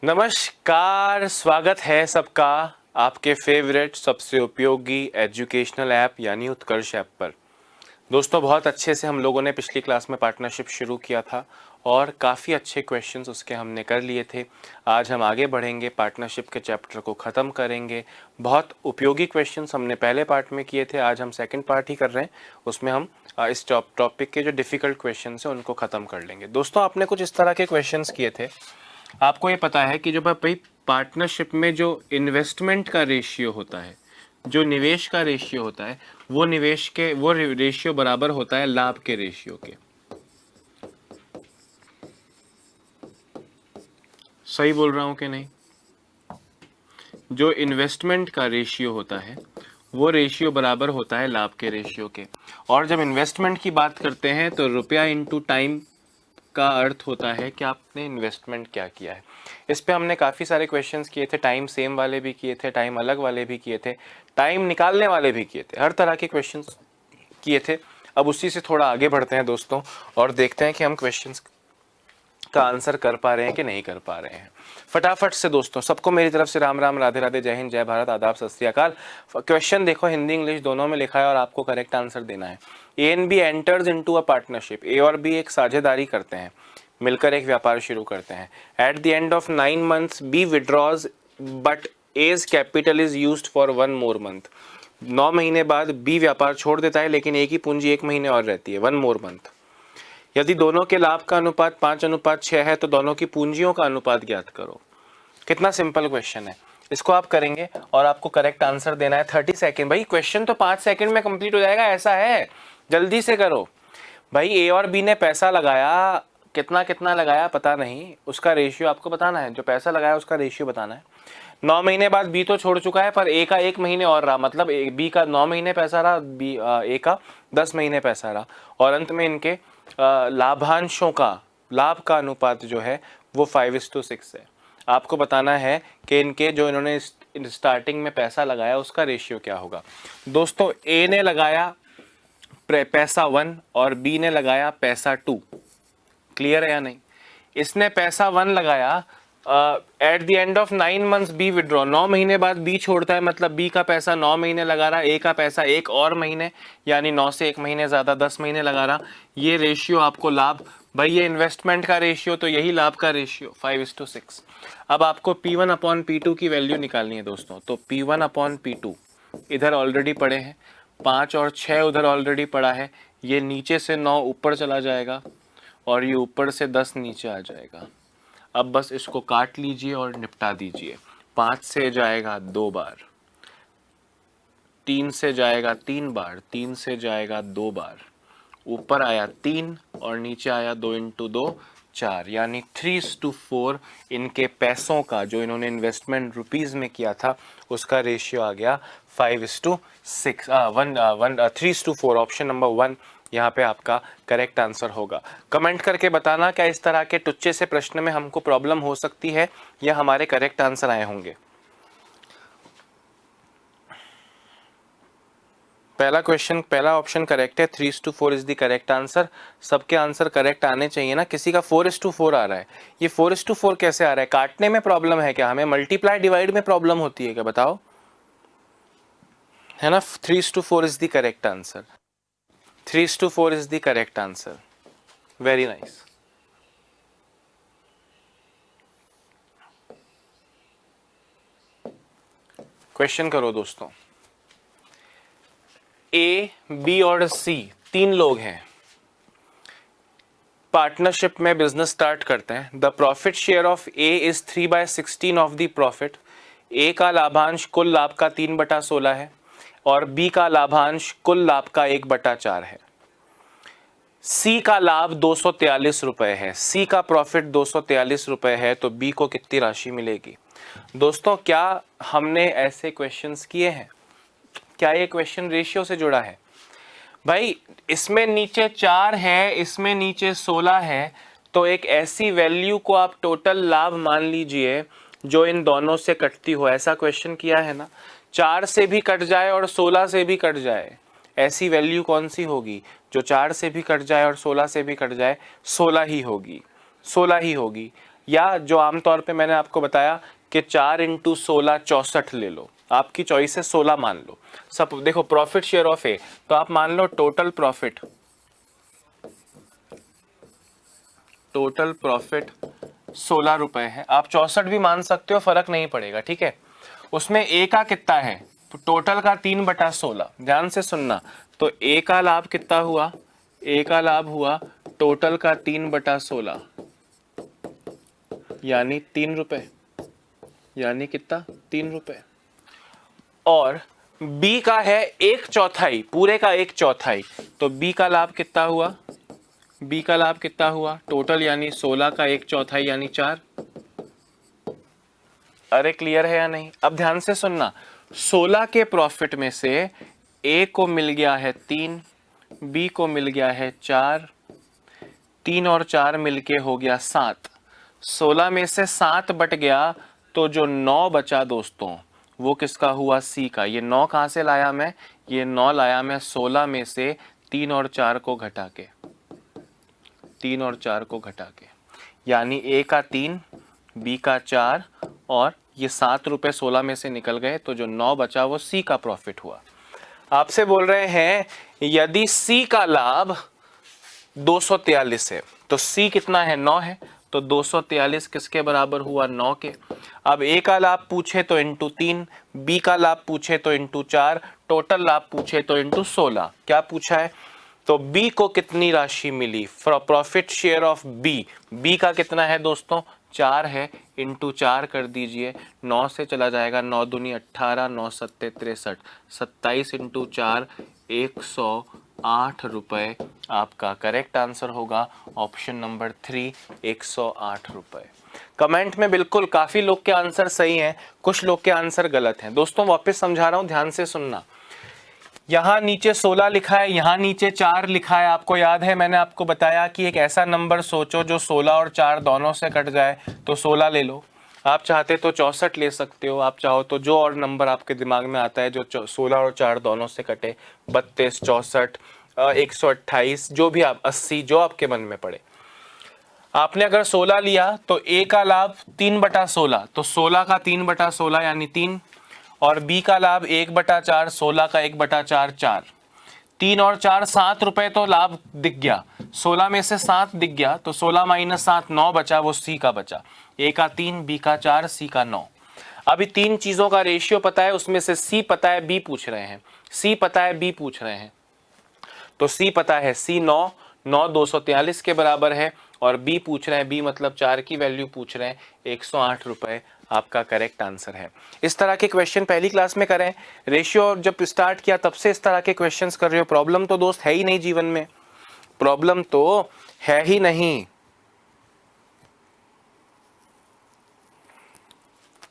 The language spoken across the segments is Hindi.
नमस्कार, स्वागत है सबका आपके फेवरेट सबसे उपयोगी एजुकेशनल ऐप यानी उत्कर्ष ऐप पर। दोस्तों, बहुत अच्छे से हम लोगों ने पिछली क्लास में पार्टनरशिप शुरू किया था और काफ़ी अच्छे क्वेश्चंस उसके हमने कर लिए थे। आज हम आगे बढ़ेंगे, पार्टनरशिप के चैप्टर को ख़त्म करेंगे। बहुत उपयोगी क्वेश्चंस हमने पहले पार्ट में किए थे, आज हम सेकंड पार्ट ही कर रहे हैं। उसमें हम इस टॉपिक के जो डिफ़िकल्ट क्वेश्चंस हैं उनको ख़त्म कर लेंगे। दोस्तों, आपने कुछ इस तरह के क्वेश्चंस किए थे। आपको ये पता है कि जो भाई पार्टनरशिप में जो इन्वेस्टमेंट का रेशियो होता है, जो निवेश का रेशियो होता है, वो निवेश के वो रेशियो बराबर होता है लाभ के रेशियो के। सही बोल रहा हूं कि नहीं? जो इन्वेस्टमेंट का रेशियो होता है वो रेशियो बराबर होता है लाभ के रेशियो के। और जब इन्वेस्टमेंट की बात करते हैं तो रुपया इंटू टाइम का अर्थ होता है कि आपने इन्वेस्टमेंट क्या किया है। इस पे हमने काफ़ी सारे क्वेश्चंस किए थे, टाइम सेम वाले भी किए थे, टाइम अलग वाले भी किए थे, टाइम निकालने वाले भी किए थे, हर तरह के क्वेश्चंस किए थे। अब उसी से थोड़ा आगे बढ़ते हैं दोस्तों और देखते हैं कि हम क्वेश्चंस का आंसर कर पा रहे हैं कि नहीं कर पा रहे हैं। फटाफट से दोस्तों, सबको मेरी तरफ से राम राम, राधे राधे, जय हिंद, जय भारत, आदाब, सत श्री अकाल। क्वेश्चन देखो, हिंदी इंग्लिश दोनों में लिखा है और आपको करेक्ट आंसर देना है। A and B enters into a partnership. A और बी एक साझेदारी करते हैं, मिलकर एक व्यापार शुरू करते हैं। At the end of 9 months B withdraws but as capital is used for 1 more month। 9 महीने बाद बी व्यापार छोड़ देता है लेकिन ए की पूंजी 1 महीने और रहती है, 1 more month। यदि दोनों के लाभ का अनुपात 5:6 है तो दोनों की पूंजियों का अनुपात ज्ञात करो। कितना सिंपल क्वेश्चन है। इसको आप करेंगे और आपको करेक्ट आंसर देना है 30 सेकेंड। भाई क्वेश्चन तो 5 सेकेंड में कंप्लीट हो जाएगा, ऐसा है, जल्दी से करो। भाई ए और बी ने पैसा लगाया, कितना कितना लगाया पता नहीं, उसका रेशियो आपको बताना है। जो पैसा लगाया उसका रेशियो बताना है। 9 महीने बाद बी तो छोड़ चुका है पर ए का 1 महीने और रहा, मतलब बी का 9 महीने पैसा रहा, बी ए का 10 महीने पैसा रहा। और अंत में इनके लाभांशों का, लाभ का अनुपात जो है वो 5:6 है। आपको बताना है कि इनके जो इन्होंने स्टार्टिंग में पैसा लगाया उसका रेशियो क्या होगा। दोस्तों, ए ने लगाया पैसा 1 और बी ने लगाया पैसा 2। क्लियर है या नहीं? इसने पैसा 1 लगाया, at the end of 9 months B withdraw, 9 महीने बाद बी छोड़ता है, मतलब बी का पैसा 9 महीने लगा रहा, ए का पैसा 1 और महीने, यानी 9 से 1 महीने ज्यादा 10 महीने लगा रहा। ये रेशियो आपको लाभ, भाई ये इन्वेस्टमेंट का रेशियो तो यही लाभ का रेशियो 5:6। अब आपको P1/P2 की वैल्यू निकालनी है दोस्तों। तो P1/P2 इधर ऑलरेडी पड़े हैं, 5 और 6 उधर ऑलरेडी पड़ा है। ये नीचे से 9 ऊपर चला जाएगा और ये ऊपर से 10 नीचे आ जाएगा। अब बस इसको काट लीजिए और निपटा दीजिए। 5 से जाएगा 2 बार, 3 से जाएगा 3 बार, 3 से जाएगा 2 बार, ऊपर आया 3 और नीचे आया 2 × 2 4, यानी 3:4 इनके पैसों का, जो इन्होंने इन्वेस्टमेंट रुपीज में किया था, उसका रेशियो आ गया 3:4। ऑप्शन नंबर 1 यहाँ पे आपका करेक्ट आंसर होगा। कमेंट करके बताना क्या इस तरह के टुच्चे से प्रश्न में हमको प्रॉब्लम हो सकती है या हमारे करेक्ट आंसर आए होंगे। पहला क्वेश्चन, पहला ऑप्शन करेक्ट है, 3:4 इज द करेक्ट आंसर। सबके आंसर करेक्ट आने चाहिए ना। किसी का 4:4 आ रहा है, ये 4:4 कैसे आ रहा है? काटने में प्रॉब्लम है क्या? हमें मल्टीप्लाई डिवाइड में प्रॉब्लम होती है क्या? बताओ, है ना? 3:4 is the correct answer. 3:4 is the correct answer. Very nice. Question करो दोस्तों। ए, बी और सी 3 लोग हैं, पार्टनरशिप में बिजनेस स्टार्ट करते हैं। The profit share of A is 3/16 of the profit. A का लाभांश कुल लाभ का 3/16 है और बी का लाभांश कुल लाभ का 1/4 है। सी का लाभ 243 रुपए है, सी का प्रॉफिट 243 रुपए है, तो बी को कितनी राशि मिलेगी? दोस्तों, क्या हमने ऐसे क्वेश्चंस किए हैं? क्या ये क्वेश्चन रेशियो से जुड़ा है? भाई इसमें नीचे 4 है, इसमें नीचे 16 है, तो एक ऐसी वैल्यू को आप टोटल लाभ मान लीजिए जो इन दोनों से कटती हो। ऐसा क्वेश्चन किया है ना? 4 से भी कट जाए और 16 से भी कट जाए, ऐसी वैल्यू कौन सी होगी? जो 4 से भी कट जाए और 16 से भी कट जाए, 16 ही होगी, 16 ही होगी। या जो आमतौर पे मैंने आपको बताया कि 4 इंटू 16 64 ले लो, आपकी चॉइस है, 16 मान लो। सब देखो प्रॉफिट शेयर ऑफ ए, तो आप मान लो टोटल प्रॉफिट 16 रुपए है, आप 64 भी मान सकते हो, फर्क नहीं पड़ेगा, ठीक है। उसमें ए का कितना है, तो टोटल का 3/16, ध्यान से सुनना। तो ए का लाभ कितना हुआ, ए का लाभ हुआ टोटल का 3/16, यानी 3 रुपए, यानी कितना, 3 रुपए। और बी का है 1/4, पूरे का 1/4, तो बी का लाभ कितना हुआ, बी का लाभ कितना हुआ टोटल, यानी 16 का 1/4 यानी 4। अरे क्लियर है या नहीं? अब ध्यान से सुनना, 16 के प्रॉफिट में से ए को मिल गया है 3, बी को मिल गया है 4, 3 और 4 मिलके हो गया 7, 16 में से 7 बट गया, तो जो 9 बचा दोस्तों वो किसका हुआ, सी का। ये 9 कहां से लाया मैं, ये 9 लाया मैं 16 में से 3 और 4 को घटा के, 3 और 4 को घटा के, यानी ए का 3, बी का 4, और ये 7 रुपए 16 में से निकल गए, तो जो 9 बचा वो सी का प्रॉफिट हुआ। आपसे बोल रहे हैं यदि सी का लाभ 243 है, तो सी कितना है, 9 है, तो 243 किसके बराबर हुआ, 9 के। अब ए का लाभ पूछे तो इंटू 3, बी का लाभ पूछे तो इंटू 4, टोटल लाभ पूछे तो इंटू 16। क्या पूछा है, तो बी को कितनी राशि मिली, profit share of B, B का कितना है दोस्तों, 4 है, इंटू 4 कर दीजिए, 9 से चला जाएगा, 9 दूनी 18, 9 सत्ते 63, 27 इंटू 4 108 रुपए। आपका करेक्ट आंसर होगा ऑप्शन नंबर 3, 108 रुपए। कमेंट में बिल्कुल काफी लोग के आंसर सही हैं, कुछ लोग के आंसर गलत हैं। दोस्तों वापस समझा रहा हूं, ध्यान से सुनना। यहाँ नीचे 16 लिखा है, यहाँ नीचे 4 लिखा है। आपको याद है मैंने आपको बताया कि एक ऐसा नंबर सोचो जो 16 और 4 दोनों से कट जाए, तो 16 ले लो। आप चाहते तो 64 ले सकते हो, आप चाहो तो जो और नंबर आपके दिमाग में आता है जो 16 और 4 दोनों से कटे, 32, 64, 128, जो भी आप 80, जो आपके मन में पड़े। आपने अगर 16 लिया तो ए का लाभ 3/16, तो 16 का 3/16 यानी 3, और बी का लाभ 1/4, 16 का 1/4 4, 3 और 4 7 रुपए तो लाभ दिख गया, 16 में से 7 दिख गया, तो 16 माइनस 7 9 बचा, वो सी का बचा। ए का 3, बी का 4, सी का 9। अभी 3 चीजों का रेशियो पता है, उसमें से सी पता है, बी पूछ रहे हैं, सी पता है, बी पूछ रहे हैं। तो सी पता है, सी 9 243 के बराबर है, और बी पूछ रहे हैं, बी मतलब 4 की वैल्यू पूछ रहे हैं, 108 रुपए आपका करेक्ट आंसर है। इस तरह के क्वेश्चन पहली क्लास में करें, रेशियो जब स्टार्ट किया तब से इस तरह के क्वेश्चंस कर रहे हो। प्रॉब्लम तो दोस्त है ही नहीं जीवन में, प्रॉब्लम तो है ही नहीं,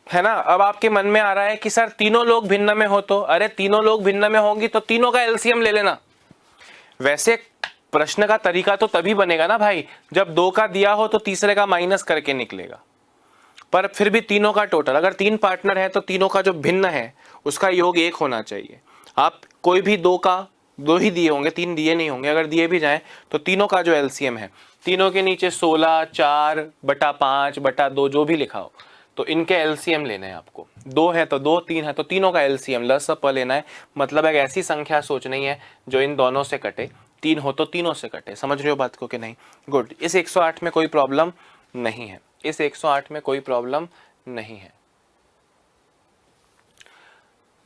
है ना। अब आपके मन में आ रहा है कि सर तीनों लोग भिन्न में हो, तो अरे तीनों लोग भिन्न में होंगी तो तीनों का एलसीएम ले लेना। वैसे प्रश्न का तरीका तो तभी बनेगा ना भाई, जब 2 का दिया हो तो तीसरे का माइनस करके निकलेगा, पर फिर भी तीनों का टोटल, अगर 3 पार्टनर है तो तीनों का जो भिन्न है उसका योग 1 होना चाहिए। आप कोई भी 2 ही दिए होंगे, 3 दिए नहीं होंगे, अगर दिए भी जाए तो तीनों का जो एलसीएम है, तीनों के नीचे 16, 4/5/2 जो भी लिखा हो, तो इनके एलसीएम लेने हैं आपको। 2 है तो 2, 3 है तो तीनों का एलसीएम लसप लेना है। मतलब एक ऐसी संख्या सोचनी है जो इन दोनों से कटे, 3 हो तो तीनों से कटे। समझ रहे हो बात को कि नहीं? गुड। इस 108 में कोई प्रॉब्लम नहीं है, इस 108 में कोई प्रॉब्लम नहीं है।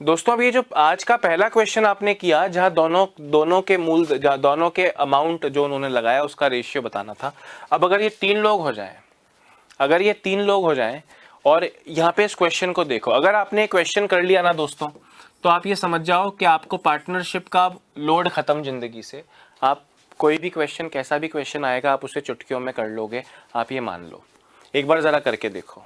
दोस्तों अब ये जो आज का पहला क्वेश्चन आपने किया, जहां दोनों के मूल, दोनों के अमाउंट जो उन्होंने लगाया उसका रेशियो बताना था। अब अगर ये 3 लोग हो जाएं, अगर ये 3 लोग हो जाएं, और यहाँ पे इस क्वेश्चन को देखो, अगर आपने क्वेश्चन कर लिया ना दोस्तों, तो आप ये समझ जाओ कि आपको पार्टनरशिप का लोड खत्म जिंदगी से। आप कोई भी क्वेश्चन, कैसा भी क्वेश्चन आएगा, आप उसे चुटकियों में कर लोगे, आप ये मान लो। एक बार जरा करके देखो।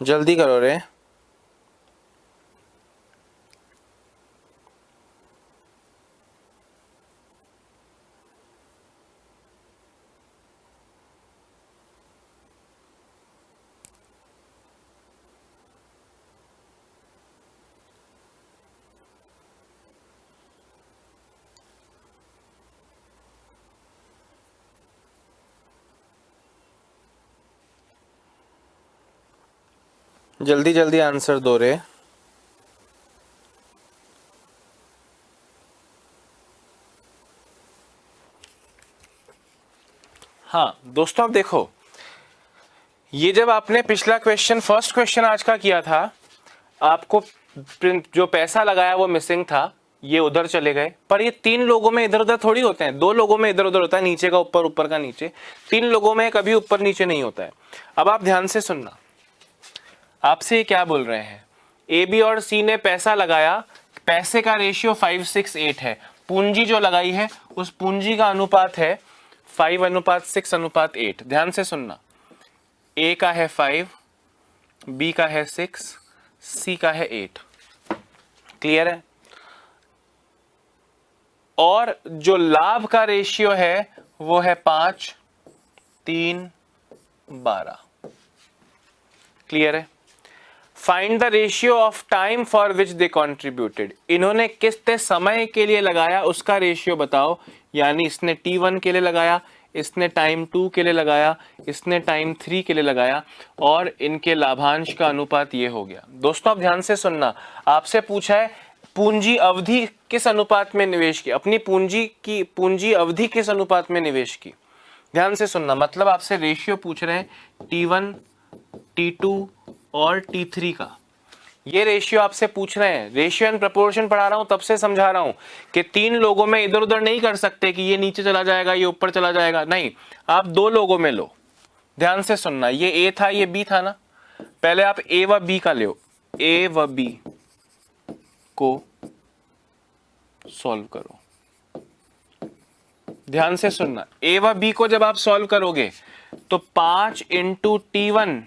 जल्दी करो रे। जल्दी जल्दी आंसर दो रे। हाँ दोस्तों, अब देखो, ये जब आपने पिछला क्वेश्चन, फर्स्ट क्वेश्चन आज का किया था, आपको जो पैसा लगाया वो मिसिंग था, ये उधर चले गए। पर ये 3 लोगों में इधर उधर थोड़ी होते हैं, 2 लोगों में इधर उधर होता है, नीचे का ऊपर, ऊपर का नीचे। 3 लोगों में कभी ऊपर नीचे नहीं होता है। अब आप ध्यान से सुनना, आपसे ये क्या बोल रहे हैं, ए बी और सी ने पैसा लगाया, पैसे का रेशियो 5:6:8 है, पूंजी जो लगाई है उस पूंजी का अनुपात है 5:6:8। ध्यान से सुनना, ए का है 5, बी का है 6, सी का है 8। क्लियर है? और जो लाभ का रेशियो है वो है 5, 3, 12। क्लियर है? Find the ratio of time for which they contributed. इन्होंने कितने समय के लिए लगाया उसका रेशियो बताओ। यानी इसने T1 के लिए लगाया, इसने टाइम 2 के लिए लगाया, इसने टाइम 3 के लिए लगाया, और इनके लाभांश का अनुपात ये हो गया। दोस्तों आप ध्यान से सुनना, आपसे पूछा है पूंजी अवधि किस अनुपात में निवेश की, अपनी पूंजी अवधि किस अनुपात में निवेश की। ध्यान से सुनना, मतलब आपसे रेशियो पूछ रहे हैं T1, T2 और T3 का। ये रेशियो आपसे पूछ रहे हैं। रेशियो एंड प्रपोर्शन पढ़ा रहा हूं, तब से समझा रहा हूं कि 3 लोगों में इधर उधर नहीं कर सकते कि ये नीचे चला जाएगा, ये ऊपर चला जाएगा, नहीं, आप 2 लोगों में लो। ध्यान से सुनना, ये ए था, ये बी था ना, पहले आप ए व बी का लो, ए व बी को सॉल्व करो। ध्यान से सुनना, ए व बी को जब आप सॉल्व करोगे तो 5 into T1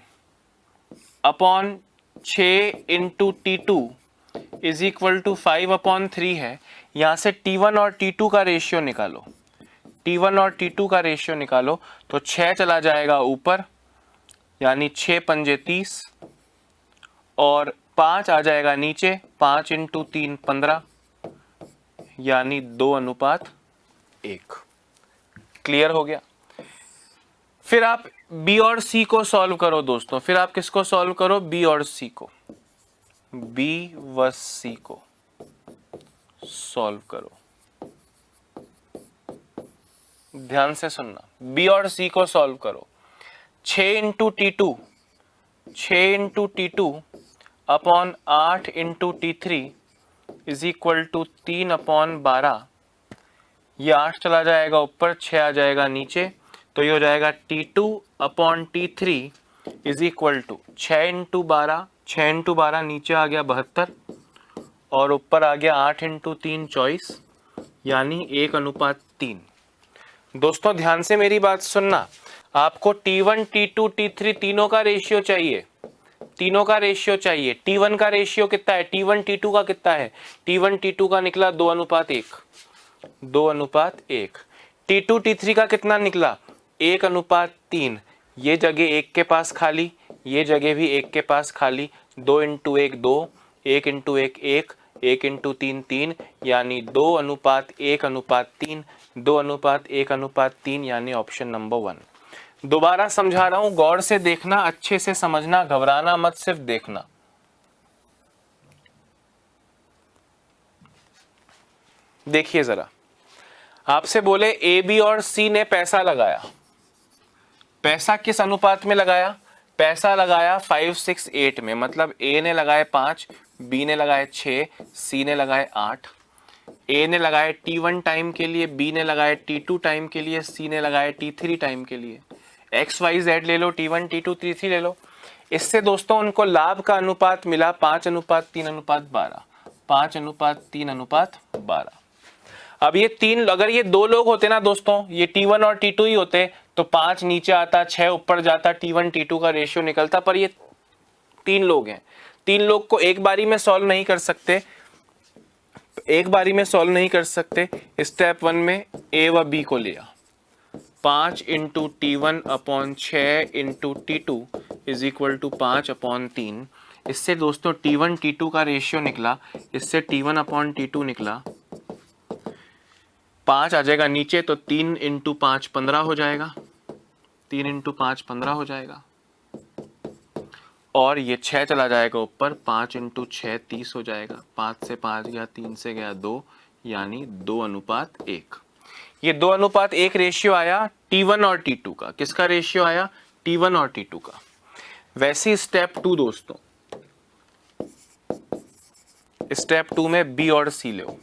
upon 6 into T2 is equal to 5/3 है। यहां से T1 और T2 का रेशियो निकालो, T1 और T2 का रेशियो निकालो तो 6 चला जाएगा ऊपर, यानी 6 पंजे 30, और 5 आ जाएगा नीचे, 5 इंटू 3 15, यानी 2:1। क्लियर हो गया? फिर आप बी और सी को सॉल्व करो दोस्तों। फिर आप किसको सॉल्व करो? बी और सी को, बी व सी को सॉल्व करो। ध्यान से सुनना, बी और सी को सॉल्व करो। 6 into T2, 6 into T2 upon 8 into T3 is equal to 3/12। ये 8 चला जाएगा ऊपर, 6 आ जाएगा नीचे, तो ये हो जाएगा T2 upon T3 is equal to 6 into 12, 6 into 12 नीचे आ गया 72, और ऊपर आ गया 8 इंटू 3 24, यानी 1:3। दोस्तों ध्यान से मेरी बात सुनना, आपको T1, T2, T3 तीनों का रेशियो चाहिए, तीनों का रेशियो चाहिए। T1 का रेशियो कितना है? T1 T2 का कितना है? T1 T2 का निकला 2:1, 2:1। T2 T3 का कितना निकला? 1:3। ये जगह 1 के पास खाली, ये जगह भी 1 के पास खाली, 2 इंटू 1 2, 1 इंटू 1 1, 1 इंटू 3 3, यानी 2:1:3, 2:1:3, यानी ऑप्शन नंबर 1। दोबारा समझा रहा हूं, गौर से देखना, अच्छे से समझना, घबराना मत, सिर्फ देखना। देखिए जरा, आपसे बोले ए बी और सी ने पैसा लगाया, पैसा किस अनुपात में लगाया? पैसा लगाया 5:6:8 में, मतलब ए ने लगाए 5, बी ने लगाए 6, सी ने लगाए 8। ए ने लगाए T1 टाइम के लिए, बी ने लगाए T2 टाइम के लिए, सी ने लगाए T3 टाइम के लिए। XYZ ले लो, T1 T2 T3 ले लो। इससे दोस्तों उनको लाभ का अनुपात मिला 5:3:12, 5:3:12। अब ये 3, अगर ये 2 लोग होते ना दोस्तों, ये T1 और T2 ही होते, तो 5 नीचे आता, 6 ऊपर जाता, T1 T2 का रेशियो निकलता। पर ये तीन लोग हैं, तीन लोग को एक बारी में सॉल्व नहीं कर सकते, स्टेप 1 में ए व बी को लिया, 5 into T1 upon 6 into T2 is equal to 5/3। इससे दोस्तों T1 T2 का रेशियो निकला, इससे T1 अपॉन T2 निकला, 5 आ जाएगा नीचे तो 3 इंटू 5 15 हो जाएगा, 3 इंटू 5 15 हो जाएगा, और ये 6 चला जाएगा ऊपर, 5 इंटू 6 30 हो जाएगा, 5 से 5 गया, 3 से गया 2, यानी 2:1। ये 2:1 रेशियो आया T1 और T2 का। किसका रेशियो आया? T1 और T2 का। वैसे स्टेप 2 दोस्तों, स्टेप 2 में बी और सी लो,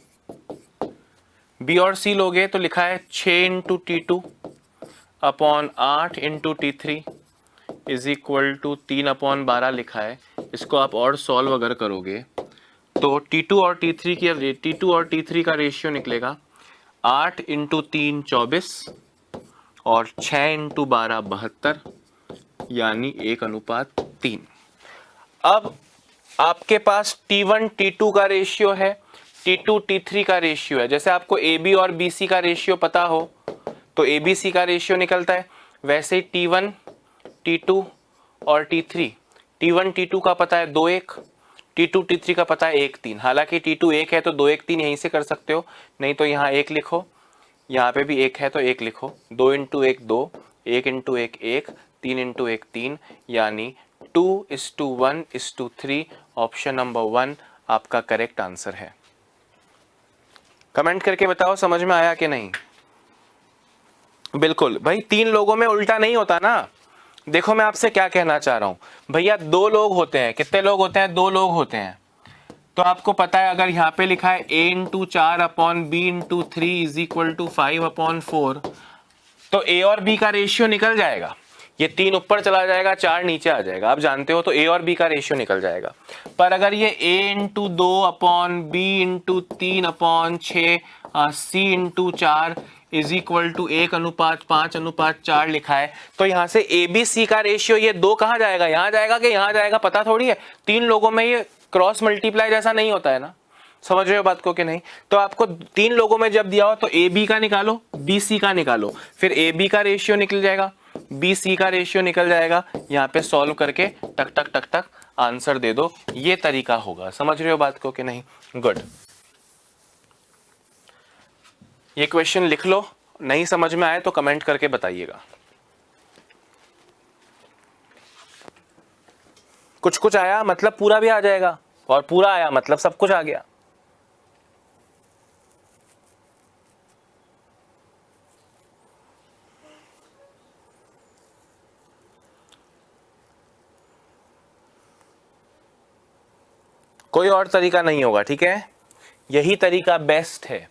बी और सी लोगे तो लिखा है 6 into T2 upon 8 into T3 is equal to 3/12 लिखा है। इसको आप और सॉल्व अगर करोगे तो T2 और T3 का रेशियो निकलेगा 8 इंटू 3 24 और 6 इंटू 12 72, यानी 1:3। अब आपके पास T1 T2 का रेशियो है, T2 T3 का रेशियो है। जैसे आपको AB और BC का रेशियो पता हो तो ABC का रेशियो निकलता है, वैसे ही T1 T2 और T1 T2 का पता है 2:1, T2 T3 का पता है 1:3। हालांकि T2 1 है तो 2:1 यहीं से कर सकते हो, नहीं तो यहाँ 1 लिखो, यहाँ पे भी 1 है तो 1 लिखो, 2 इंटू 1 2, 1 इंटू 1 1, 3 इंटू 1 3, यानी 2:1:3। ऑप्शन नंबर 1 आपका करेक्ट आंसर है। कमेंट करके बताओ समझ में आया कि नहीं। बिल्कुल भाई, 3 लोगों में उल्टा नहीं होता ना। देखो मैं आपसे क्या कहना चाह रहा हूं भैया, 2 लोग होते हैं, कितने लोग होते हैं? 2 लोग होते हैं। तो आपको पता है अगर यहाँ पे लिखा है a into 4 upon B into 3 is equal to 5/4, तो a और b का रेशियो निकल जाएगा। ये 3 ऊपर चला जाएगा, 4 नीचे आ जाएगा, आप जानते हो, तो a और b का रेशियो निकल जाएगा। पर अगर ये a into 2 upon b into 3 upon 6 c into 4 is equal to 1:5/4 लिखा है, तो यहाँ से ए बी सी का रेशियो ये 2 कहाँ जाएगा? यहाँ जाएगा कि यहाँ जाएगा? पता थोड़ी है। 3 लोगों में ये क्रॉस मल्टीप्लाई जैसा नहीं होता है ना, समझ रहे हो बात को कि नहीं। तो आपको 3 लोगों में जब दिया हो तो ए बी का निकालो, बी सी का निकालो, फिर ए बी का रेशियो निकल जाएगा, बी सी का रेशियो निकल जाएगा, यहाँ पे सॉल्व करके टक टक टक टक आंसर दे दो। ये तरीका होगा, समझ रहे हो बात को कि नहीं। गुड, ये क्वेश्चन लिख लो, नहीं समझ में आए तो कमेंट करके बताइएगा। कुछ कुछ आया मतलब पूरा भी आ जाएगा, और पूरा आया मतलब सब कुछ आ गया। कोई और तरीका नहीं होगा, ठीक है, यही तरीका बेस्ट है।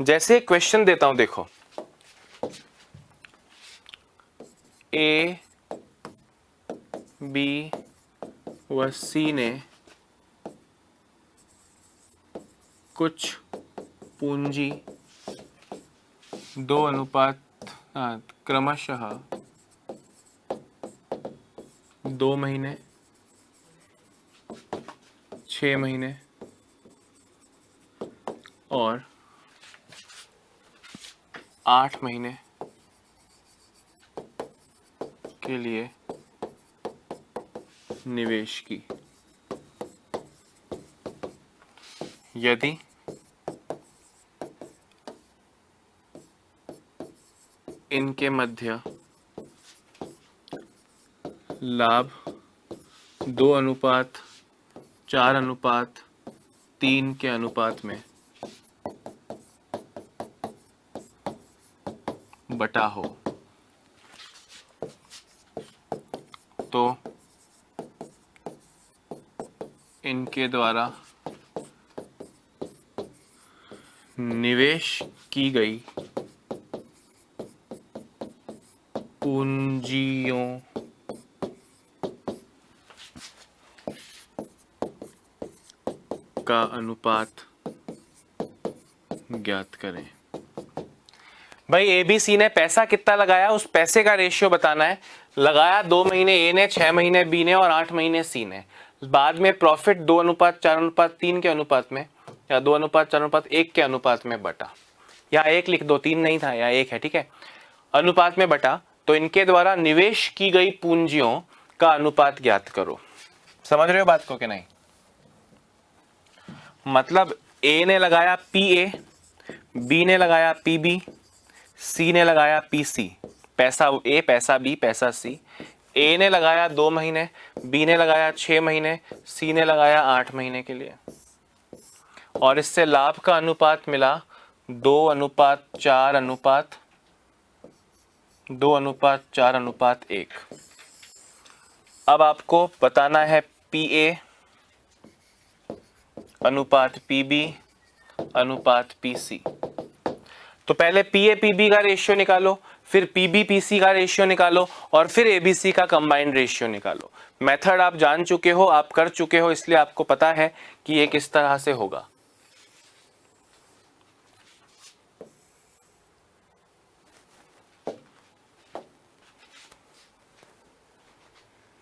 जैसे क्वेश्चन देता हूं, देखो ए बी व सी ने कुछ पूंजी 2 अनुपात क्रमशः 2 महीने, 6 महीने और 8 महीने के लिए निवेश की। यदि इनके मध्य लाभ 2:4:3 के अनुपात में बटा हो तो इनके द्वारा निवेश की गई पूंजियों का अनुपात ज्ञात करें। भाई ए बी सी ने पैसा कितना लगाया, उस पैसे का रेशियो बताना है। लगाया 2 महीने ए ने, 6 महीने बी ने और 8 महीने सी ने। बाद में प्रॉफिट 2:4:3 के अनुपात में या 2:4:1 के अनुपात में बटा, या 1 लिख दो, 3 नहीं था, या 1 है, ठीक है, अनुपात में बटा। तो इनके द्वारा निवेश की गई पूंजियों का अनुपात ज्ञात करो। समझ रहे हो बात को कि नहीं? मतलब ए ने लगाया पी ए, बी ने लगाया पी बी, सी ने लगाया पी सी। पैसा ए, पैसा बी, पैसा सी। ए ने लगाया 2 महीने, बी ने लगाया 6 महीने, सी ने लगाया 8 महीने के लिए। और इससे लाभ का अनुपात मिला 2:4:1। अब आपको बताना है पी ए अनुपात पी बी अनुपात पी सी। तो पहले पी ए पी बी का रेशियो निकालो, फिर पी बी पी सी का रेशियो निकालो, और फिर ए बी सी का कंबाइंड रेशियो निकालो। मेथड आप जान चुके हो, आप कर चुके हो, इसलिए आपको पता है कि ये किस तरह से होगा।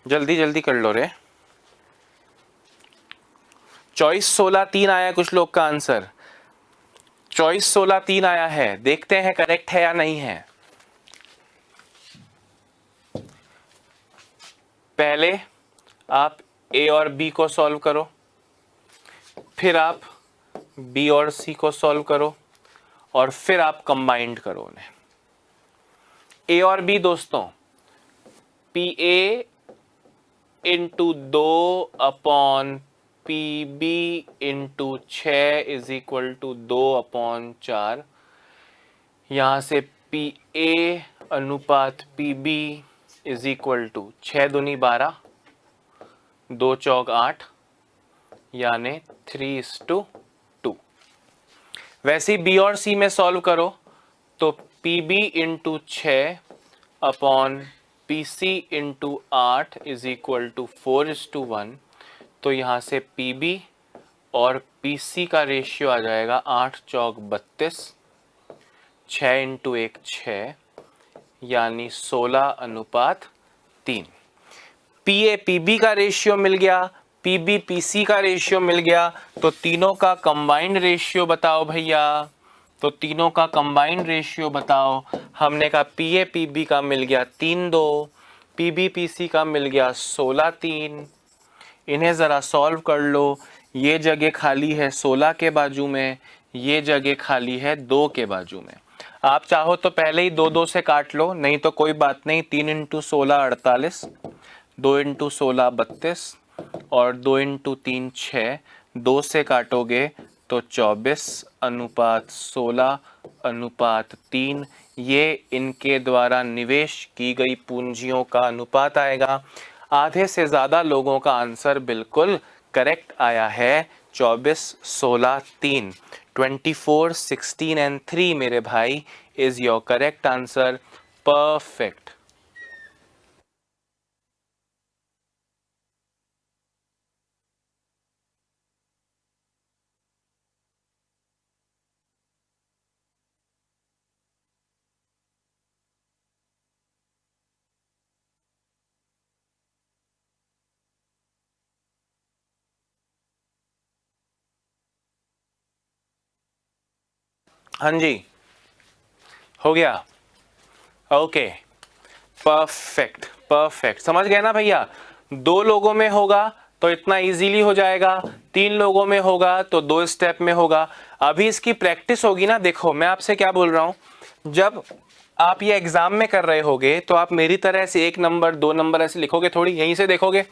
जल्दी जल्दी कर लो रे। चॉइस 16-3 आया कुछ लोग का आंसर। चॉइस 16-3 आया है, देखते हैं करेक्ट है या नहीं है। पहले आप ए और बी को सॉल्व करो, फिर आप बी और सी को सॉल्व करो, और फिर आप कंबाइंड करो उन्हें। ए और बी दोस्तों, P A into 2/PB into 6 is equal to 2/4। यहां से पी ए अनुपात P B is equal to 6 दूनी 12, 2 चौक 8, यानी 3:2। वैसे बी और सी में सॉल्व करो तो P B into 6/PC into 8 is equal to 4:1। तो यहाँ से PB और PC का रेशियो आ जाएगा 8 चौक 32, 6 इंटू 1 6, यानी 16:3। PA PB का रेशियो मिल गया, PB PC का रेशियो मिल गया, तो तीनों का कंबाइंड रेशियो बताओ भैया। तो तीनों का कंबाइंड रेशियो बताओ। हमने कहा PA PB का मिल गया 3:2, PB PC का मिल गया 16:3। इन्हें ज़रा सॉल्व कर लो। ये जगह खाली है 16 के बाजू में, ये जगह खाली है 2 के बाजू में। आप चाहो तो पहले ही 2-2 से काट लो, नहीं तो कोई बात नहीं। 3 इंटू 16 48, 2 इंटू 16 32, और 2 इंटू 3 6। 2 से काटोगे तो 24:16:3। ये इनके द्वारा निवेश की गई पूंजियों का अनुपात आएगा। आधे से ज़्यादा लोगों का आंसर बिल्कुल करेक्ट आया है, 24:16:3। 24, 16 एंड 3 मेरे भाई is your correct answer. Perfect. हाँ जी, हो गया। Okay, perfect perfect. समझ गए ना भैया? 2 लोगों में होगा तो इतना इजीली हो जाएगा, 3 लोगों में होगा तो 2 स्टेप में होगा। अभी इसकी प्रैक्टिस होगी ना। देखो मैं आपसे क्या बोल रहा हूं, जब आप ये एग्जाम में कर रहे होगे तो आप मेरी तरह से 1 नंबर 2 नंबर ऐसे लिखोगे थोड़ी, यहीं से देखोगे।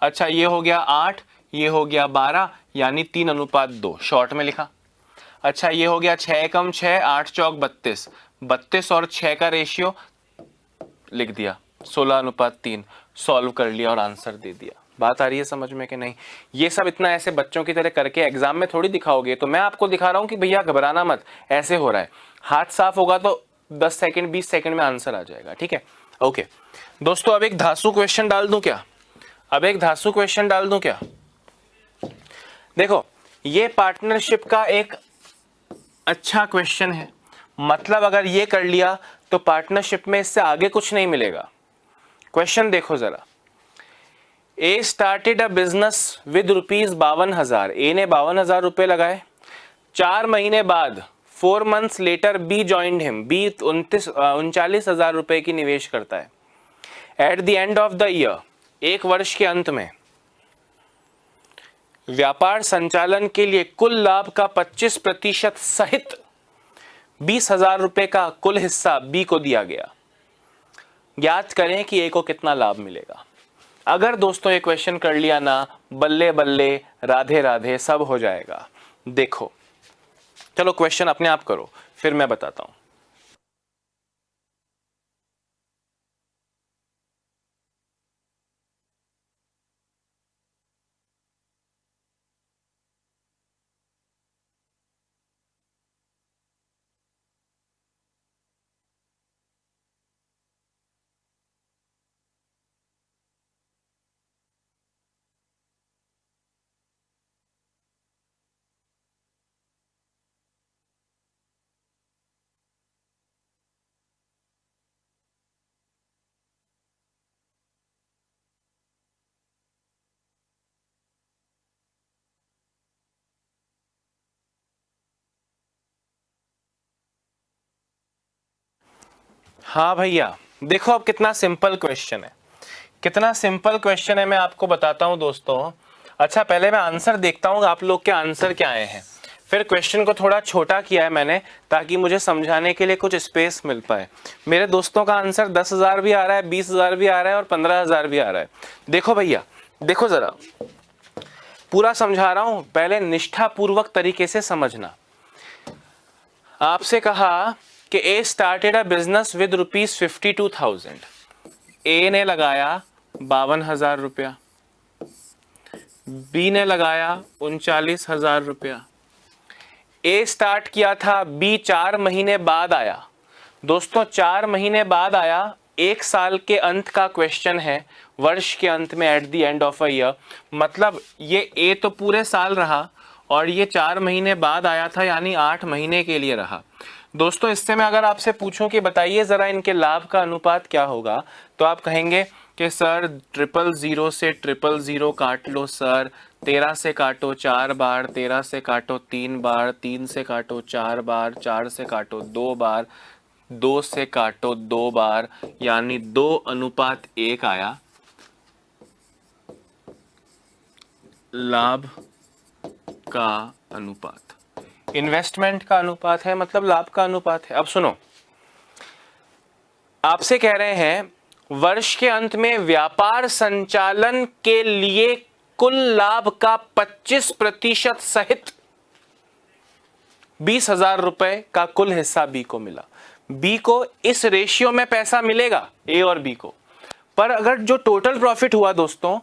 अच्छा ये हो गया 8, ये हो गया 12, यानी 3:2 शॉर्ट में लिखा। अच्छा ये हो गया 6 कम 6, 8 चौक 32, 32 और 6 का रेशियो लिख दिया, 16:3। सॉल्व कर लिया और आंसर दे दिया। बात आ रही है समझ में कि नहीं? ये सब इतना ऐसे बच्चों की तरह करके एग्जाम में थोड़ी दिखाओगे। तो मैं आपको दिखा रहा हूं कि भैया घबराना मत, ऐसे हो रहा है। हाथ साफ होगा तो 10 सेकंड 20 सेकंड में आंसर आ जाएगा, ठीक है? ओके दोस्तों, अब एक धांसू क्वेश्चन डाल दूं क्या? देखो ये पार्टनरशिप का एक अच्छा क्वेश्चन है। मतलब अगर ये कर लिया तो पार्टनरशिप में इससे आगे कुछ नहीं मिलेगा। क्वेश्चन देखो जरा, A started a business with ₹52,000। A ने 52,000 रुपए लगाए। 4 महीने बाद 4 months later B joined him. B 39,000 रुपए की निवेश करता है। At the end of the year, एक वर्ष के अंत में, व्यापार संचालन के लिए कुल लाभ का 25% सहित 20,000 रुपए का कुल हिस्सा बी को दिया गया। ज्ञात करें कि ए को कितना लाभ मिलेगा। अगर दोस्तों ये क्वेश्चन कर लिया ना, बल्ले बल्ले, राधे राधे, सब हो जाएगा। देखो, चलो क्वेश्चन अपने आप करो, फिर मैं बताता हूं। हाँ भैया, देखो अब कितना सिंपल क्वेश्चन है, कितना सिंपल क्वेश्चन है, मैं आपको बताता हूं दोस्तों। अच्छा, पहले मैं आंसर देखता हूं आप लोग के आंसर क्या आए हैं, फिर क्वेश्चन को थोड़ा छोटा किया है मैंने ताकि मुझे समझाने के लिए कुछ स्पेस मिल पाए। मेरे दोस्तों का आंसर 10,000 भी आ रहा है, 20,000 भी आ रहा है और 15,000 भी आ रहा है। देखो भैया, देखो जरा, पूरा समझा रहा हूं, पहले निष्ठापूर्वक तरीके से समझना। आपसे कहा कि ए started a business with ₹52,000। A ने लगाया 52,000 रुपया, बी ने लगाया 39,000 रुपया। ए स्टार्ट किया था, बी 4 महीने बाद आया। दोस्तों 4 महीने बाद आया, 1 साल के अंत का क्वेश्चन है, वर्ष के अंत में, eight the end of a year. मतलब ये ए तो पूरे साल रहा और ये 4 महीने बाद आया था, यानी 8 महीने के लिए रहा। दोस्तों इससे मैं अगर आपसे पूछूं कि बताइए जरा इनके लाभ का अनुपात क्या होगा, तो आप कहेंगे कि सर 000 से 000 काट लो सर, 13 से काटो 4 बार, 13 से काटो 3 बार, 3 से काटो 4 बार, 4 से काटो 2 बार, 2 से काटो 2 बार, यानी 2:1 आया। लाभ का अनुपात इन्वेस्टमेंट का अनुपात है, मतलब लाभ का अनुपात है। अब सुनो, आपसे कह रहे हैं वर्ष के अंत में व्यापार संचालन के लिए कुल लाभ का 25% सहित 20,000 रुपए का कुल हिस्सा बी को मिला। बी को इस रेशियो में पैसा मिलेगा, ए और बी को, पर अगर जो टोटल प्रॉफिट हुआ दोस्तों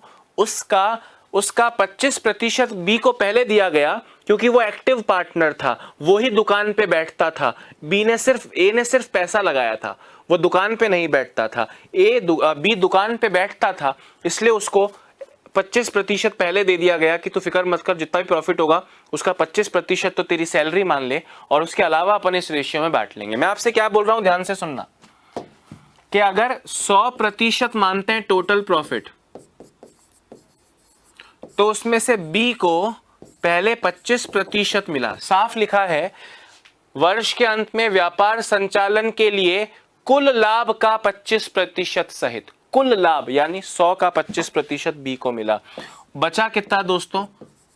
उसका 25% बी को पहले दिया गया, क्योंकि वो एक्टिव पार्टनर था, वो ही दुकान पे बैठता था। ए ने सिर्फ पैसा लगाया था, वो दुकान पे नहीं बैठता था। बी दुकान पे बैठता था, इसलिए उसको 25% पहले दे दिया गया कि तू फिक्र मत कर, जितना भी प्रॉफिट होगा उसका 25% तो तेरी सैलरी मान ले, और उसके अलावा अपन इस रेशियो में बांट लेंगे। मैं आपसे क्या बोल रहा हूं, ध्यान से सुनना, कि अगर 100% मानते हैं टोटल प्रॉफिट, तो उसमें से बी को पहले 25% मिला। साफ लिखा है, वर्ष के अंत में व्यापार संचालन के लिए कुल लाभ का 25% सहित, कुल लाभ यानी 100 का 25% बी को मिला। बचा कितना दोस्तों,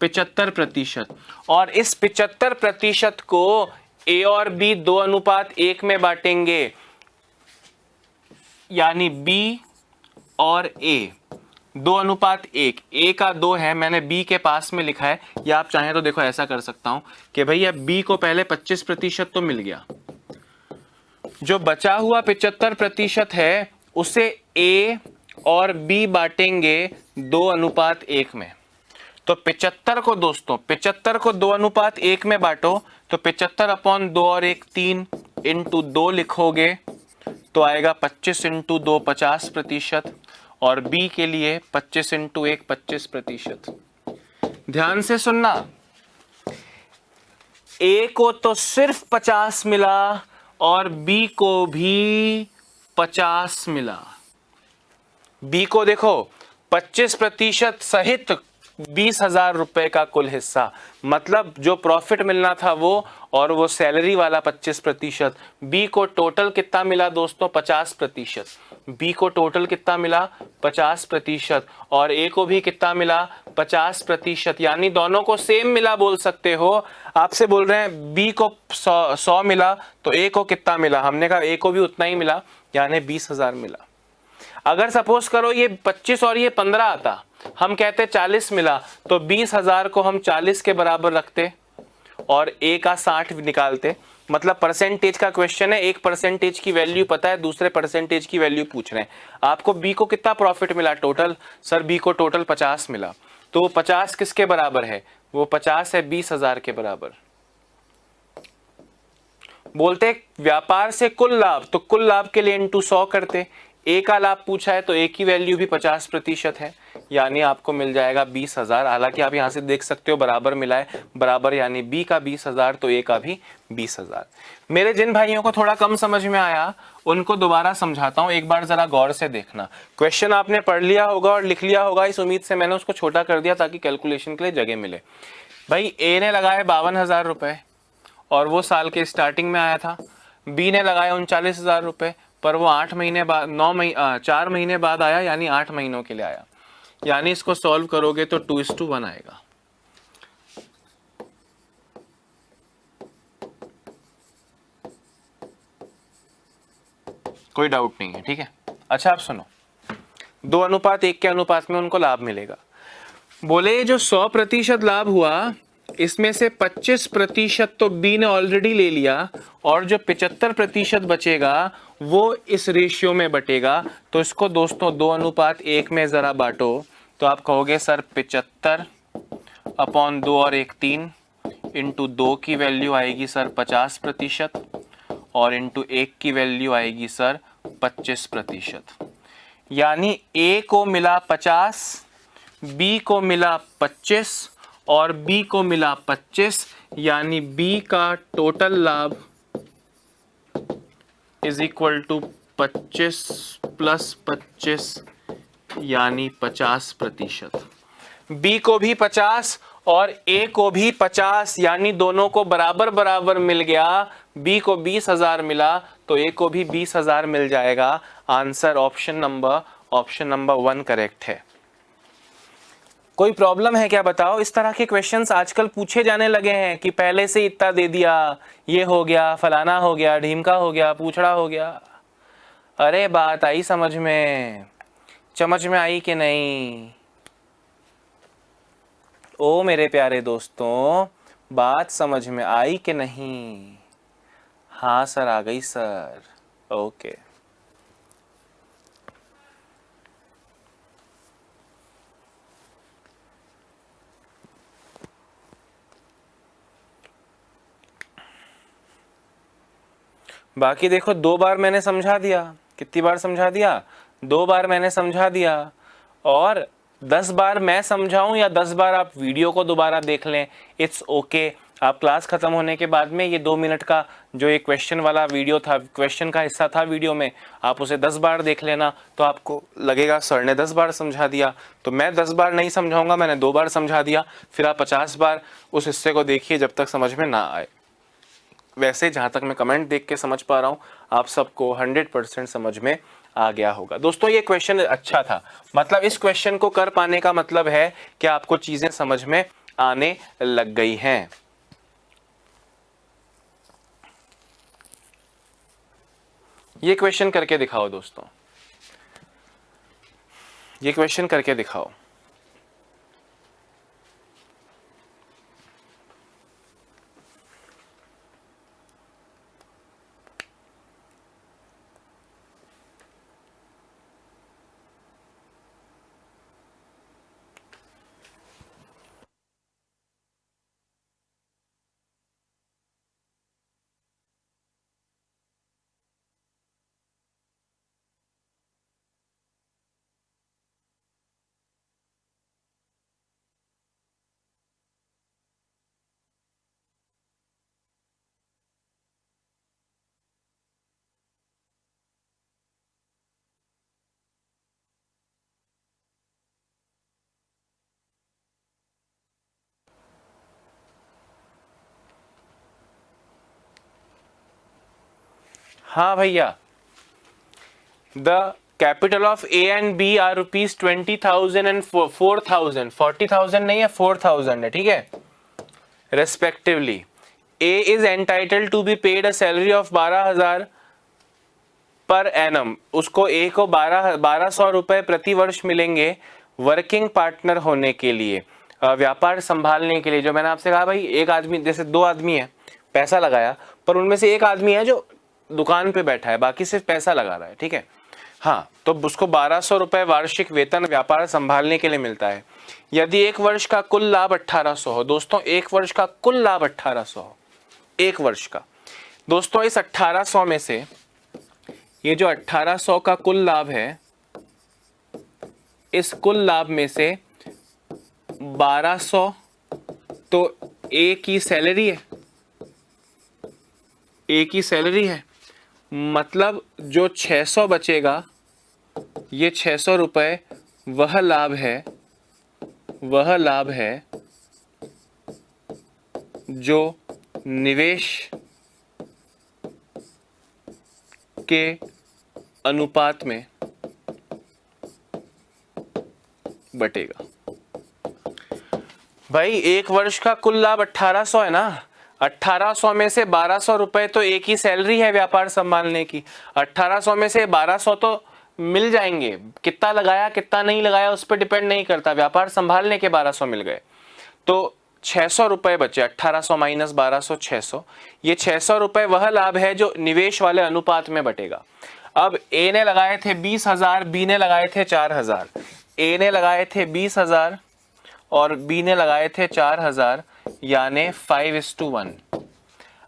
75%। और इस 75% को ए और बी 2:1 में बांटेंगे, यानी बी और ए 2:1। ए का 2 है, मैंने बी के पास में लिखा है, या आप चाहें तो देखो ऐसा कर सकता हूं कि भैया बी को पहले 25% तो मिल गया, जो बचा हुआ 75% है उसे ए और बी बांटेंगे 2:1 में। तो 75 को दोस्तों 75 को 2:1 में बांटो, तो 75/2 और 1 3 इंटू 2 लिखोगे तो आएगा 25 इंटू 2 50%, और बी के लिए 25 इंटू 1 25%। ध्यान से सुनना, ए को तो सिर्फ 50 मिला और बी को भी 50 मिला। बी को देखो 25% सहित 20,000 रुपए का कुल हिस्सा, मतलब जो प्रॉफिट मिलना था वो, और वो सैलरी वाला 25%। बी को टोटल कितना मिला दोस्तों? 50%। बी को टोटल कितना मिला? 50%। और ए को भी कितना मिला? 50%। यानी दोनों को सेम मिला बोल सकते हो। आपसे बोल रहे हैं बी को 100 मिला तो ए को कितना मिला? हमने कहा ए को भी उतना ही मिला, यानी 20,000 मिला। अगर सपोज करो ये 25 और ये 15 आता, हम कहते 40 मिला, तो 20,000 को हम 40 के बराबर रखते और ए का 60 निकालते। मतलब परसेंटेज का क्वेश्चन है, एक परसेंटेज की वैल्यू पता है, दूसरे परसेंटेज की वैल्यू पूछ रहे हैं। आपको बी को कितना प्रॉफिट मिला टोटल? सर बी को टोटल 50 मिला। तो 50 किसके बराबर है? वो 50 है 20,000 के बराबर। बोलते व्यापार से कुल लाभ, तो कुल लाभ के लिए इंटू 100 करते। ए का लाभ पूछा है तो ए की वैल्यू भी 50% है, यानी आपको मिल जाएगा 20,000। हालांकि आप यहां से देख सकते हो बराबर मिला है, बराबर यानी बी का 20,000 तो ए का भी 20,000। मेरे जिन भाइयों को थोड़ा कम समझ में आया उनको दोबारा समझाता हूं, एक बार जरा गौर से देखना। क्वेश्चन आपने पढ़ लिया होगा और लिख लिया होगा, इस उम्मीद से मैंने उसको छोटा कर दिया ताकि कैलकुलेशन के लिए जगह मिले। भाई ए ने लगाए 52,000 रुपए और वो साल के स्टार्टिंग में आया था। बी ने लगाया 39,000 रुपए, पर वो 8 महीने बाद 4 महीने बाद आया, यानी 8 महीनों के लिए आया। यानी इसको सॉल्व करोगे तो 2:1 आएगा। कोई डाउट नहीं है, ठीक है। अच्छा आप सुनो, 2:1 के अनुपात में उनको लाभ मिलेगा। बोले जो 100% लाभ हुआ, इसमें से 25% तो बी ने ऑलरेडी ले लिया, और जो 75% बचेगा वो इस रेशियो में बटेगा। तो इसको दोस्तों 2:1 में जरा बांटो, तो आप कहोगे सर 75/2 और 1 3, इंटू 2 की वैल्यू आएगी सर 50%, और इंटू 1 की वैल्यू आएगी सर 25%। यानी ए को मिला 50, बी को मिला 25 और बी को मिला 25, यानी बी का टोटल लाभ इज इक्वल टू 25 + 25, यानी 50%। बी को भी 50 और ए को भी 50, यानी दोनों को बराबर बराबर मिल गया। बी को 20,000 मिला तो ए को भी 20,000 मिल जाएगा। आंसर ऑप्शन नंबर 1 करेक्ट है। कोई प्रॉब्लम है क्या बताओ? इस तरह के क्वेश्चंस आजकल पूछे जाने लगे हैं कि पहले से इतना दे दिया, ये हो गया, फलाना हो गया, ढीमका हो गया, पूछड़ा हो गया। अरे बात आई समझ में? समझ में आई कि नहीं? ओ मेरे प्यारे दोस्तों, बात समझ में आई कि नहीं? हाँ सर आ गई सर। ओके, बाकी देखो 2 बार मैंने समझा दिया। कितनी बार समझा दिया? 2 बार मैंने समझा दिया। और 10 बार मैं समझाऊं या 10 बार आप वीडियो को दोबारा देख लें, इट्स ओके। आप क्लास खत्म होने के बाद में ये 2 मिनट का जो एक क्वेश्चन वाला वीडियो था, क्वेश्चन का हिस्सा था वीडियो में, आप उसे 10 बार देख लेना, तो आपको लगेगा सर ने 10 बार समझा दिया। तो मैं 10 बार नहीं समझाऊंगा, मैंने 2 बार समझा दिया। फिर आप 50 बार उस हिस्से को देखिए जब तक समझ में ना आए। वैसे जहां तक मैं कमेंट देख के समझ पा रहा हूं, आप सबको 100% समझ में आ गया होगा। दोस्तों ये क्वेश्चन अच्छा था, मतलब इस क्वेश्चन को कर पाने का मतलब है कि आपको चीजें समझ में आने लग गई हैं। ये क्वेश्चन करके दिखाओ दोस्तों, ये क्वेश्चन करके दिखाओ। हाँ भैया, the capital of A and B are ₹20,000 and 4,000, 40,000 नहीं है 4,000 है, ठीक है, respectively. A is entitled to be paid a salary of 12,000 per annum, उसको ए को 1200 रुपए प्रति वर्ष मिलेंगे वर्किंग पार्टनर होने के लिए, व्यापार संभालने के लिए। जो मैंने आपसे कहा भाई, एक आदमी, जैसे दो आदमी है, पैसा लगाया, पर उनमें से एक आदमी है जो दुकान पे बैठा है, बाकी सिर्फ पैसा लगा रहा है, ठीक है। हाँ, तो उसको 1200 रुपए वार्षिक वेतन व्यापार संभालने के लिए मिलता है। यदि एक वर्ष का कुल लाभ 1800 हो, दोस्तों एक वर्ष का कुल लाभ 1800 हो, एक वर्ष का, दोस्तों इस 1800 में से, ये जो 1800 का कुल लाभ है, इस कुल लाभ में से 1200 तो ए की सैलरी है, ए की सैलरी है, मतलब जो 600 बचेगा, ये 600 रुपए वह लाभ है, वह लाभ है जो निवेश के अनुपात में बटेगा। भाई एक वर्ष का कुल लाभ 1800 है ना, 1800 में से 1200 रुपए तो एक ही सैलरी है व्यापार संभालने की, 1800 में से 1200 तो मिल जाएंगे, कितना लगाया कितना नहीं लगाया उस पर डिपेंड नहीं करता, व्यापार संभालने के 1200 मिल गए, तो 600 रुपए बचे, 1800 माइनस 1200 600, ये 600 रुपए वह लाभ है जो निवेश वाले अनुपात में बटेगा। अब ए ने लगाए थे 20,000, बी ने लगाए थे 4,000, ए ने लगाए थे 20,000 और बी ने लगाए थे 4,000, यानी 5:1।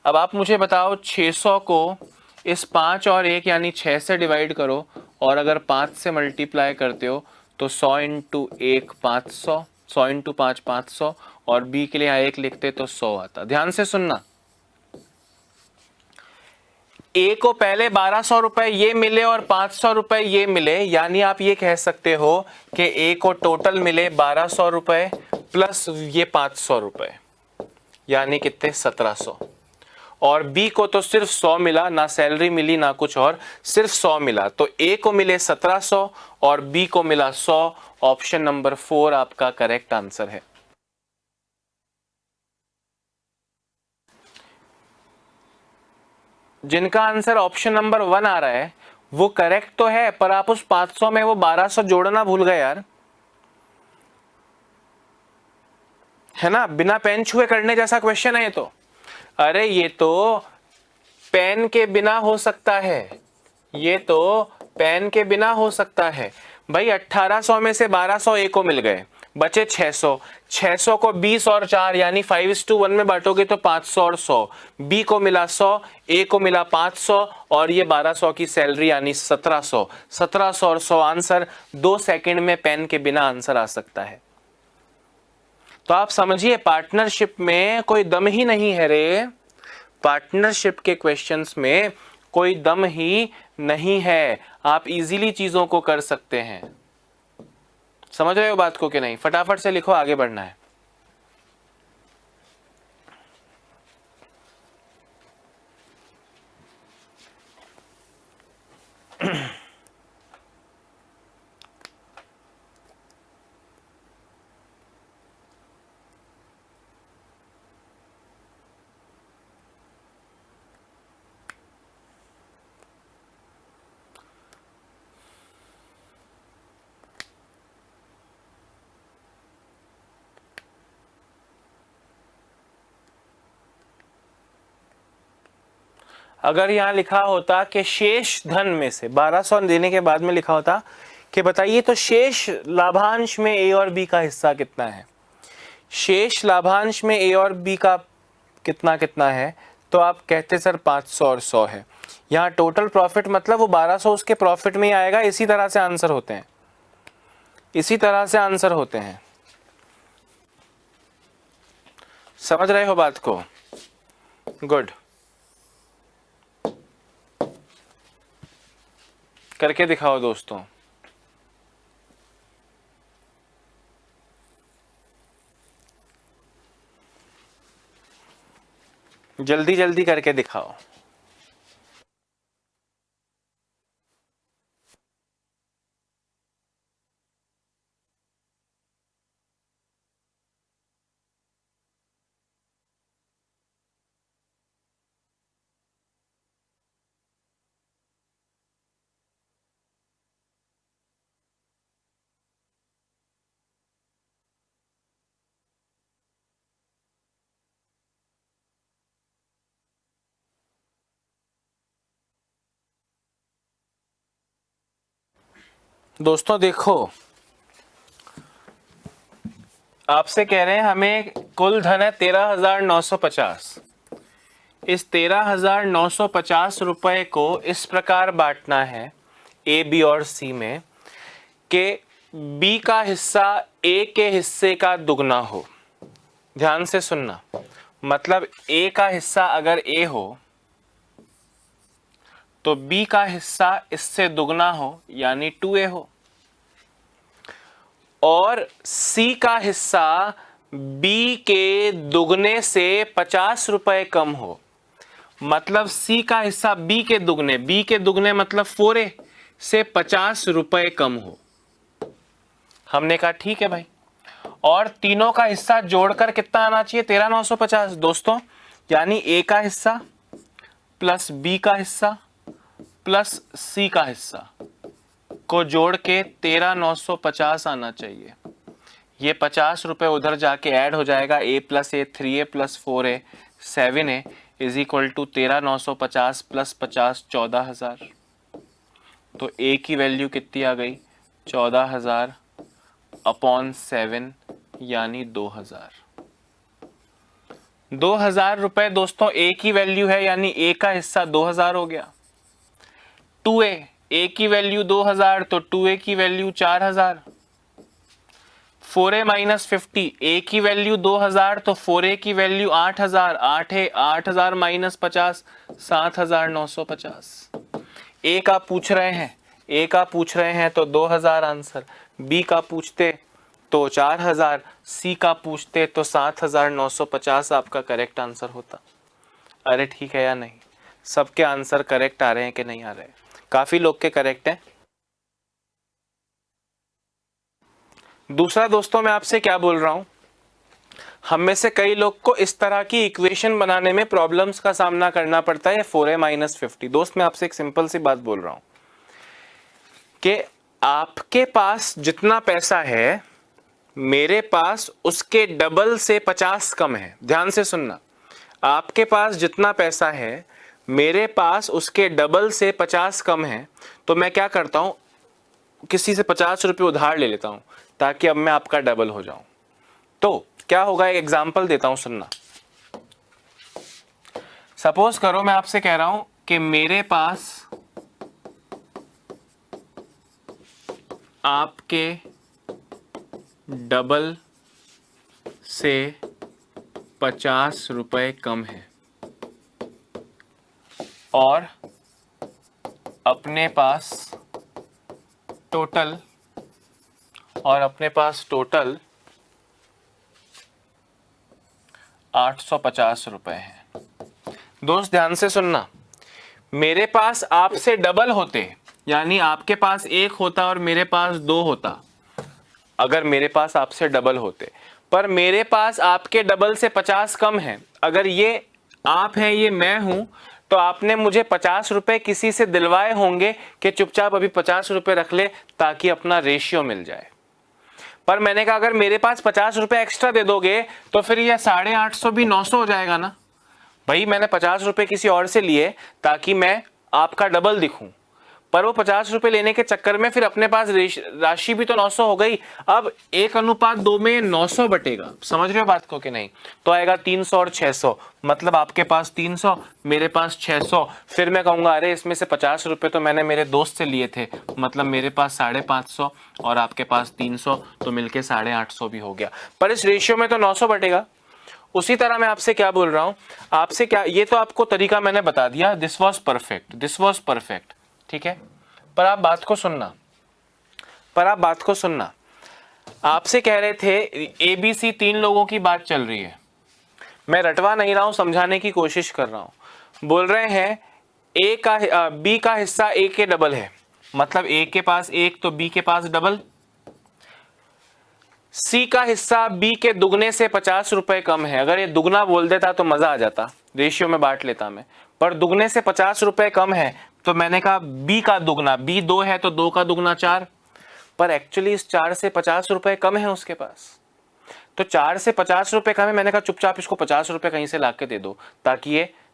अब आप मुझे बताओ 600 को इस 5 और 1 यानी 6 से डिवाइड करो, और अगर 5 से मल्टीप्लाई करते हो तो 100 इंटू 1 500, 100 इंटू 5 500, और बी के लिए यहाँ 1 लिखते तो 100 आता। ध्यान से सुनना, ए को पहले 1200 रुपए ये मिले और 500 रुपए ये मिले, यानी आप ये कह सकते हो कि ए को टोटल मिले 1200 रुपए प्लस ये 500 रुपए, यानी कितने 1700, और बी को तो सिर्फ 100 मिला, ना सैलरी मिली ना कुछ और, सिर्फ 100 मिला, तो ए को मिले 1700 और बी को मिला 100। ऑप्शन नंबर 4 आपका करेक्ट आंसर है। जिनका आंसर ऑप्शन नंबर 1 आ रहा है वो करेक्ट तो है, पर आप उस 500 में वो 1200 जोड़ना भूल गए यार, है ना, बिना पेन छुए करने जैसा क्वेश्चन है ये तो। अरे ये तो पेन के बिना हो सकता है, ये तो पेन के बिना हो सकता है भाई। 1800 में से 1200 ए को मिल गए, बचे 600, 600 को 20 और 4 यानी 5:1 में बांटोगे तो 500 और 100, बी को मिला 100, ए को मिला 500 और ये 1200 की सैलरी यानी 1700, 1700 और 100 आंसर 2 सेकंड में पेन के बिना आंसर आ सकता है। तो आप समझिए पार्टनरशिप में कोई दम ही नहीं है रे, पार्टनरशिप के क्वेश्चंस में कोई दम ही नहीं है, आप इजीली चीजों को कर सकते हैं। समझ रहे हो बात को कि नहीं? फटाफट से लिखो, आगे बढ़ना है। अगर यहां लिखा होता कि शेष धन में से 1200 देने के बाद में लिखा होता कि बताइए तो शेष लाभांश में ए और बी का हिस्सा कितना है, शेष लाभांश में ए और बी का कितना कितना है, तो आप कहते सर 500 और 100 है। यहाँ टोटल प्रॉफिट मतलब वो 1200 उसके प्रॉफिट में ही आएगा। इसी तरह से आंसर होते हैं, इसी तरह से आंसर होते हैं। समझ रहे हो बात को? गुड, करके दिखाओ दोस्तों। जल्दी जल्दी करके दिखाओ। दोस्तों देखो, आपसे कह रहे हैं हमें कुल धन है 13,950। इस 13,950 रुपए को इस प्रकार बांटना है ए, बी और सी में कि बी का हिस्सा ए के हिस्से का दुगना हो। ध्यान से सुनना, मतलब ए का हिस्सा अगर ए हो तो बी का हिस्सा इससे दुगना हो यानी 2a हो, और सी का हिस्सा बी के दुगने से 50 रुपए कम हो, मतलब सी का हिस्सा बी के दुगने मतलब 4a से 50 रुपए कम हो। हमने कहा ठीक है भाई, और तीनों का हिस्सा जोड़कर कितना आना चाहिए? 13,950 दोस्तों, यानी ए का हिस्सा प्लस बी का हिस्सा प्लस सी का हिस्सा को जोड़ के 13,950 आना चाहिए। ये 50 रुपए उधर जाके ऐड हो जाएगा, a plus A 3a plus 4a 7a is equal to 13,950 plus 50 14,000। तो a की वैल्यू कितनी आ गई? 14,000 अपॉन 7 यानी 2,000। 2,000 रुपए दोस्तों a की वैल्यू है, यानी a का हिस्सा 2,000 हो गया। 2a, a की वैल्यू 2,000 तो 2a की वैल्यू 4,000। 4a माइनस 50, a की वैल्यू 2,000 तो 4a की वैल्यू 8,000। 8,000 माइनस 50 7,950। a का पूछ रहे हैं तो 2,000 आंसर, b का पूछते तो 4,000, c का पूछते तो 7,950 आपका करेक्ट आंसर होता। अरे ठीक है या नहीं? सबके आंसर करेक्ट आ रहे हैं कि नहीं आ रहे? काफी लोग के करेक्ट हैं। दूसरा दोस्तों, मैं आपसे क्या बोल रहा हूं, हम में से कई लोग को इस तरह की इक्वेशन बनाने में प्रॉब्लम्स का सामना करना पड़ता है। 4a minus 50। दोस्त मैं आपसे एक सिंपल सी बात बोल रहा हूं कि आपके पास जितना पैसा है मेरे पास उसके डबल से 50 कम है। ध्यान से सुनना, आपके पास जितना पैसा है मेरे पास उसके डबल से 50 कम है, तो मैं क्या करता हूं, किसी से 50 रुपये उधार ले लेता हूं ताकि अब मैं आपका डबल हो जाऊं। तो क्या होगा, एक एग्जांपल देता हूं, सुनना। सपोज करो मैं आपसे कह रहा हूं कि मेरे पास आपके डबल से 50 रुपए कम है और अपने पास टोटल 850 रुपए है। दोस्त ध्यान से सुनना, मेरे पास आपसे डबल होते, यानी आपके पास 1 होता और मेरे पास 2 होता, अगर मेरे पास आपसे डबल होते, पर मेरे पास आपके डबल से 50 कम है। अगर ये आप हैं, ये मैं हूं, तो आपने मुझे 50 रुपए किसी से दिलवाए होंगे कि चुपचाप अभी 50 रुपए रख ले ताकि अपना रेशियो मिल जाए। पर मैंने कहा अगर मेरे पास 50 रुपए एक्स्ट्रा दे दोगे तो फिर ये 850 भी 900 हो जाएगा ना भाई। मैंने 50 रुपए किसी और से लिए ताकि मैं आपका डबल दिखूं, पर वो 50 रुपए लेने के चक्कर में फिर अपने पास राशि भी तो 900 हो गई। अब 1:2 में 900 बटेगा, समझ रहे हो बात को कि नहीं? तो आएगा 300 और 600, मतलब आपके पास 300 मेरे पास 600। फिर मैं कहूंगा अरे इसमें से 50 रुपए तो मैंने मेरे दोस्त से लिए थे, मतलब मेरे पास 550 और आपके पास 300, तो मिलके 850 भी हो गया। पर इस रेशियो में तो 900 बटेगा। उसी तरह मैं आपसे क्या बोल रहा हूं, आपसे क्या, ये तो आपको तरीका मैंने बता दिया, दिस वॉज परफेक्ट, ठीक है। पर आप बात को सुनना, आपसे कह रहे थे ABC 3 लोगों की बात चल रही है, मैं रटवा नहीं रहा हूं, समझाने की कोशिश कर रहा हूं। बोल रहे हैं B का हिस्सा A के डबल है, मतलब A के पास 1 तो B के पास डबल। C का हिस्सा B के दुगने से 50 रुपए कम है। अगर ये दुगना बोल देता तो मजा आ जाता, रेशियो में बांट लेता मैं, पर दुगने से 50 रुपए कम है तो मैंने कहा B का दुगना, B 2 है तो 2 का दुगना 4, पर एक्चुअली इस 4 से 50 रुपए कम है उसके पास, तो 4 से 50 रुपए कम है। मैंने कहा चुपचाप इसको 50 रुपए कहीं से लाके दे दो ताकि ये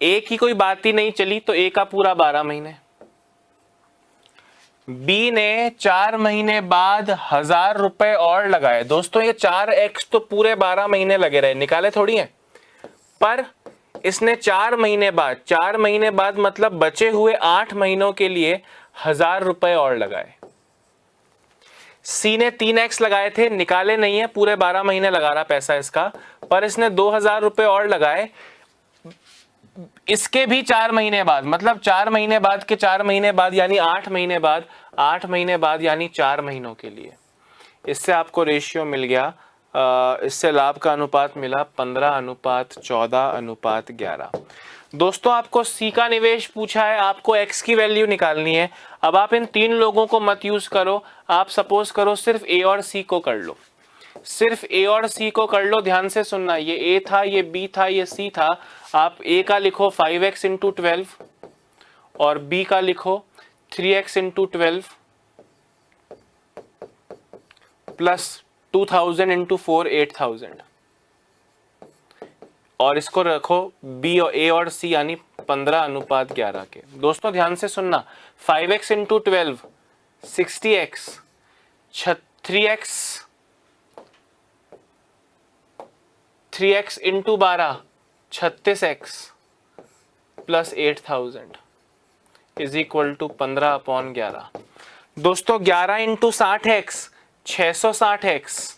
ए की कोई बात ही नहीं चली तो ए का पूरा 12 महीने। बी ने 4 महीने बाद 1000 रुपए और लगाए। दोस्तों ये 4x तो पूरे 12 महीने लगे रहे, निकाले थोड़ी है, पर इसने 4 महीने बाद मतलब बचे हुए 8 महीनों के लिए 1000 रुपए और लगाए। सी ने 3x लगाए थे, निकाले नहीं है, पूरे 12 महीने लगा रहा पैसा इसका, पर इसने 2000 रुपए और लगाए इसके भी 4 महीने बाद, मतलब 4 महीने बाद के 4 महीने बाद यानी 8 महीने बाद, 8 महीने बाद यानी 4 महीनों के लिए। इससे आपको रेशियो मिल गया, इससे लाभ का अनुपात मिला 15:14:11। दोस्तों आपको सी का निवेश पूछा है, आपको एक्स की वैल्यू निकालनी है। अब आप इन 3 लोगों को मत यूज करो, आप सपोज करो सिर्फ ए और सी को कर लो, सिर्फ ए और सी को कर लो। ध्यान से सुनना, ये ए था, ये बी था, ये सी था। आप ए का लिखो 5x इंटू 12 और बी का लिखो 3x इंटू 12 प्लस 2000 इंटू 4 8000 और इसको रखो बी और ए और सी यानी 15:11 के। दोस्तों ध्यान से सुनना, 5x into 12 60x, 3x into 12 36x plus 8000 is equal to 15/11। दोस्तों 11 into 60x 660x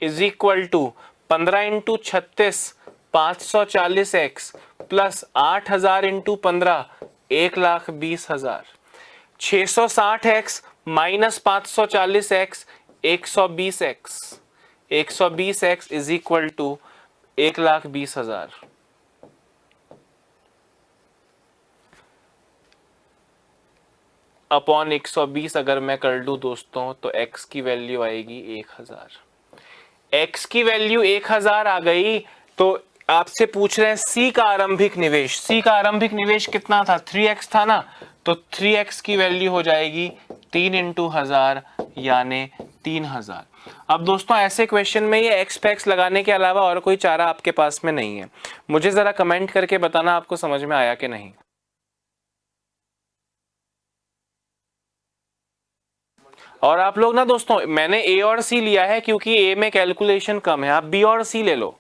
is equal to 15 into 36 540x plus 8000 into 15 1,20,000। 660x minus 540x 120x, 120x is equal to 1,20,000। Upon 120 अगर मैं कर लूं दोस्तों तो x की वैल्यू आएगी 1000। x की वैल्यू 1000 आ गई तो आपसे पूछ रहे हैं सी का आरंभिक निवेश। सी का आरंभिक निवेश कितना था? 3x था ना, तो 3x की वैल्यू हो जाएगी 3 इंटू 1000 यानी 3000। अब दोस्तों ऐसे क्वेश्चन में ये एक्स पैक्स लगाने के अलावा और कोई चारा आपके पास में नहीं है। मुझे जरा कमेंट करके बताना आपको समझ में आया कि नहीं। और आप लोग ना दोस्तों, मैंने ए और सी लिया है क्योंकि ए में कैलकुलेशन कम है, आप बी और सी ले लो,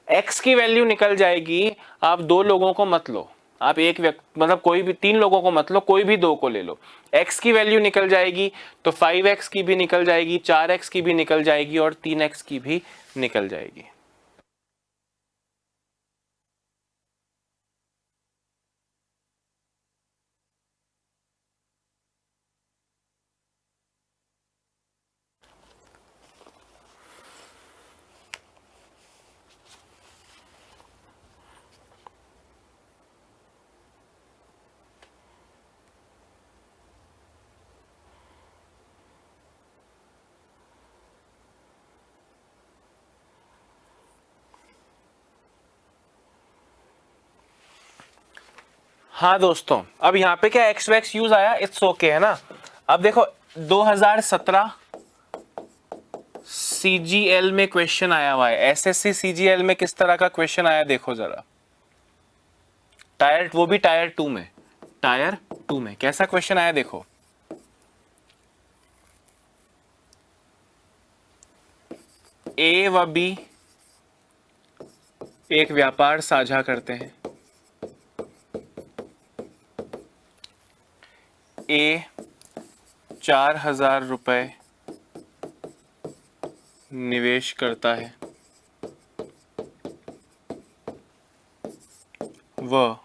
एक्स की वैल्यू निकल जाएगी। आप 2 लोगों को मत लो, आप एक व्यक्ति मतलब कोई भी 3 लोगों को मत लो, कोई भी 2 को ले लो, x की वैल्यू निकल जाएगी तो 5x की भी निकल जाएगी, 4x की भी निकल जाएगी और 3x की भी निकल जाएगी। हाँ दोस्तों, अब यहाँ पे क्या एक्स वैक्स यूज आया, इट्स ओके है ना। अब देखो 2017 सीजीएल में क्वेश्चन आया हुआ है, एसएससी सीजीएल में किस तरह का क्वेश्चन आया देखो जरा। टायर, वो भी टायर 2 में, टायर 2 में कैसा क्वेश्चन आया देखो। ए व बी एक व्यापार साझा करते हैं। ए 4000 रुपए निवेश करता है, वह